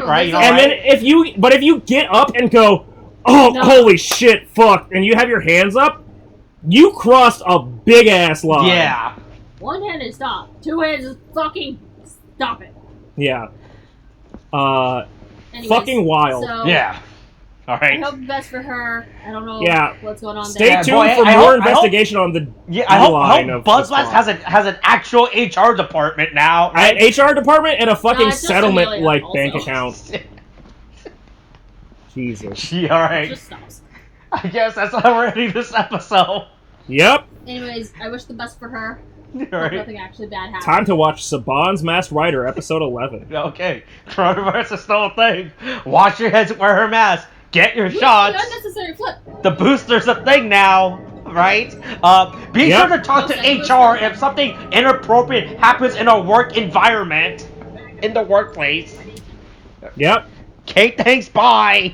right. You know, and right? then if you get up and go, oh No. holy shit, fuck, and you have your hands up, you crossed a big ass line. Yeah. One hand is stop. Two hands is fucking stop it. Yeah. And Anyways, fucking wild. So, Yeah. All I right. hope the best for her. I don't know what's going on Stay there. tuned for more investigation on the I line hope of Buzzblast has an actual HR department now. Right? An HR department and a fucking it's just settlement Amelia like also. bank account. Jesus. Yeah, all right. It just stops. I guess that's how we're ending this episode. Yep. Anyways, I wish the best for her. Hope Right. nothing actually bad happens. Time to watch Saban's Masked Rider, episode 11. Okay, coronavirus is still a thing. Wash your hands, wear her mask, get your shots. The unnecessary flip. The booster's a thing now, right? Be sure to talk to HR if something inappropriate happens in a work environment, in the workplace. Yep. Kate, thanks, bye.